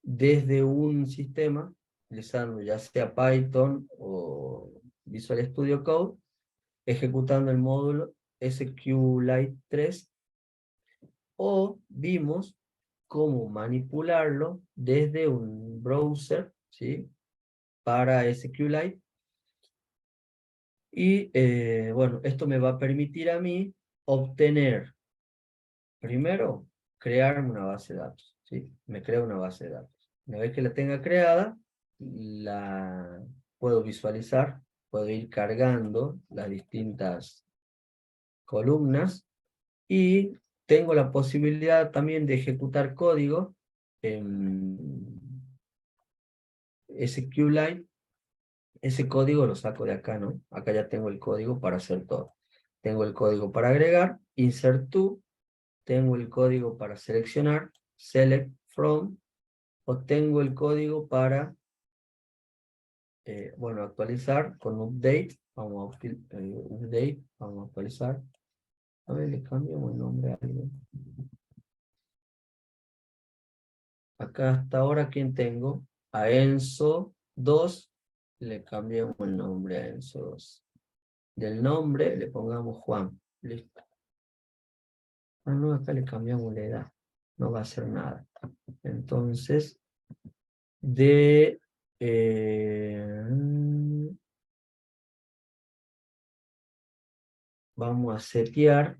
desde un sistema, utilizando ya sea Python o Visual Studio Code, ejecutando el módulo SQLite 3, o vimos cómo manipularlo desde un browser, ¿sí? Para SQLite. Y bueno, esto me va a permitir a mí obtener primero, crearme una base de datos, ¿sí? Me creo una base de datos. Una vez que la tenga creada, la puedo visualizar, puedo ir cargando las distintas columnas y tengo la posibilidad también de ejecutar código en SQLite. Ese código lo saco de acá, ¿no? Acá ya tengo el código para hacer todo. Tengo el código para agregar, insert to, tengo el código para seleccionar, select from, o tengo el código para, bueno, actualizar con update. Vamos a update, vamos a actualizar. A ver, le cambiamos el nombre a algo. Acá hasta ahora, ¿quién tengo? A Enzo 2, le cambiamos el nombre a Enzo 2. Del nombre le pongamos Juan. Listo. Ah, no, acá le cambiamos la edad. No va a hacer nada. Entonces, de... vamos a setear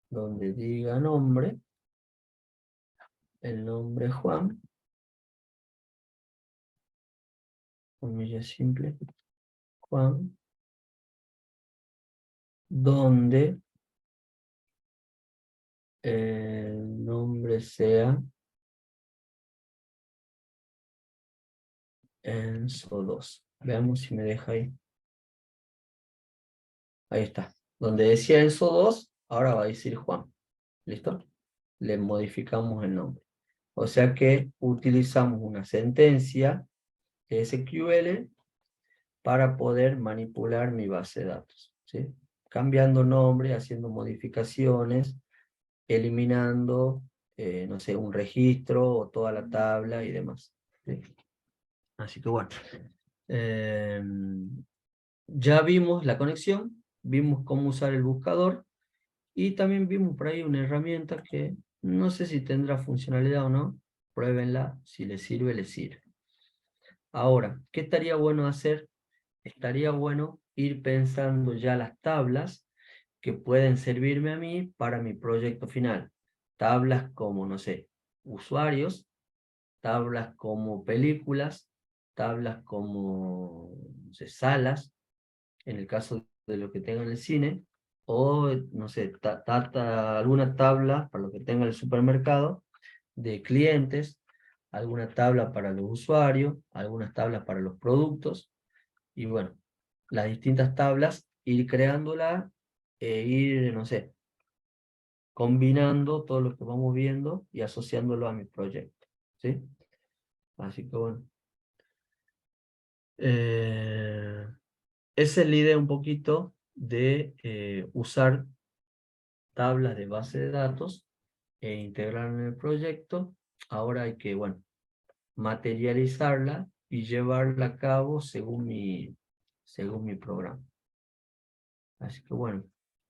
donde diga nombre. El nombre Juan. Comillas simple. Juan. Donde el nombre sea Enzo 2. Veamos si me deja ahí. Ahí está. Donde decía Enzo 2, ahora va a decir Juan. ¿Listo? Le modificamos el nombre. O sea que utilizamos una sentencia SQL para poder manipular mi base de datos, ¿sí? Cambiando nombre, haciendo modificaciones, eliminando, no sé, un registro o toda la tabla y demás, ¿sí? Así que bueno. Ya vimos la conexión, vimos cómo usar el buscador y también vimos por ahí una herramienta que no sé si tendrá funcionalidad o no. Pruébenla, si les sirve, les sirve. Ahora, ¿qué estaría bueno hacer? Estaría bueno ir pensando ya las tablas que pueden servirme a mí para mi proyecto final. Tablas como, no sé, usuarios, tablas como películas, tablas como, no sé, salas, en el caso de lo que tenga en el cine, o, no sé, alguna tabla para lo que tenga el supermercado de clientes, alguna tabla para los usuarios, algunas tablas para los productos, y bueno, las distintas tablas, ir creándolas e ir, no sé, combinando todo lo que vamos viendo y asociándolo a mi proyecto, ¿sí? Así que bueno. Esa es la idea un poquito de usar tablas de base de datos e integrar en el proyecto. Ahora hay que, bueno, materializarla y llevarla a cabo según mi programa. Así que bueno,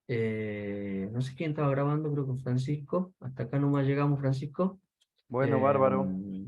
no sé quién estaba grabando, creo que Francisco. Hasta acá nomás llegamos, Francisco. Bueno, bárbaro. Eh,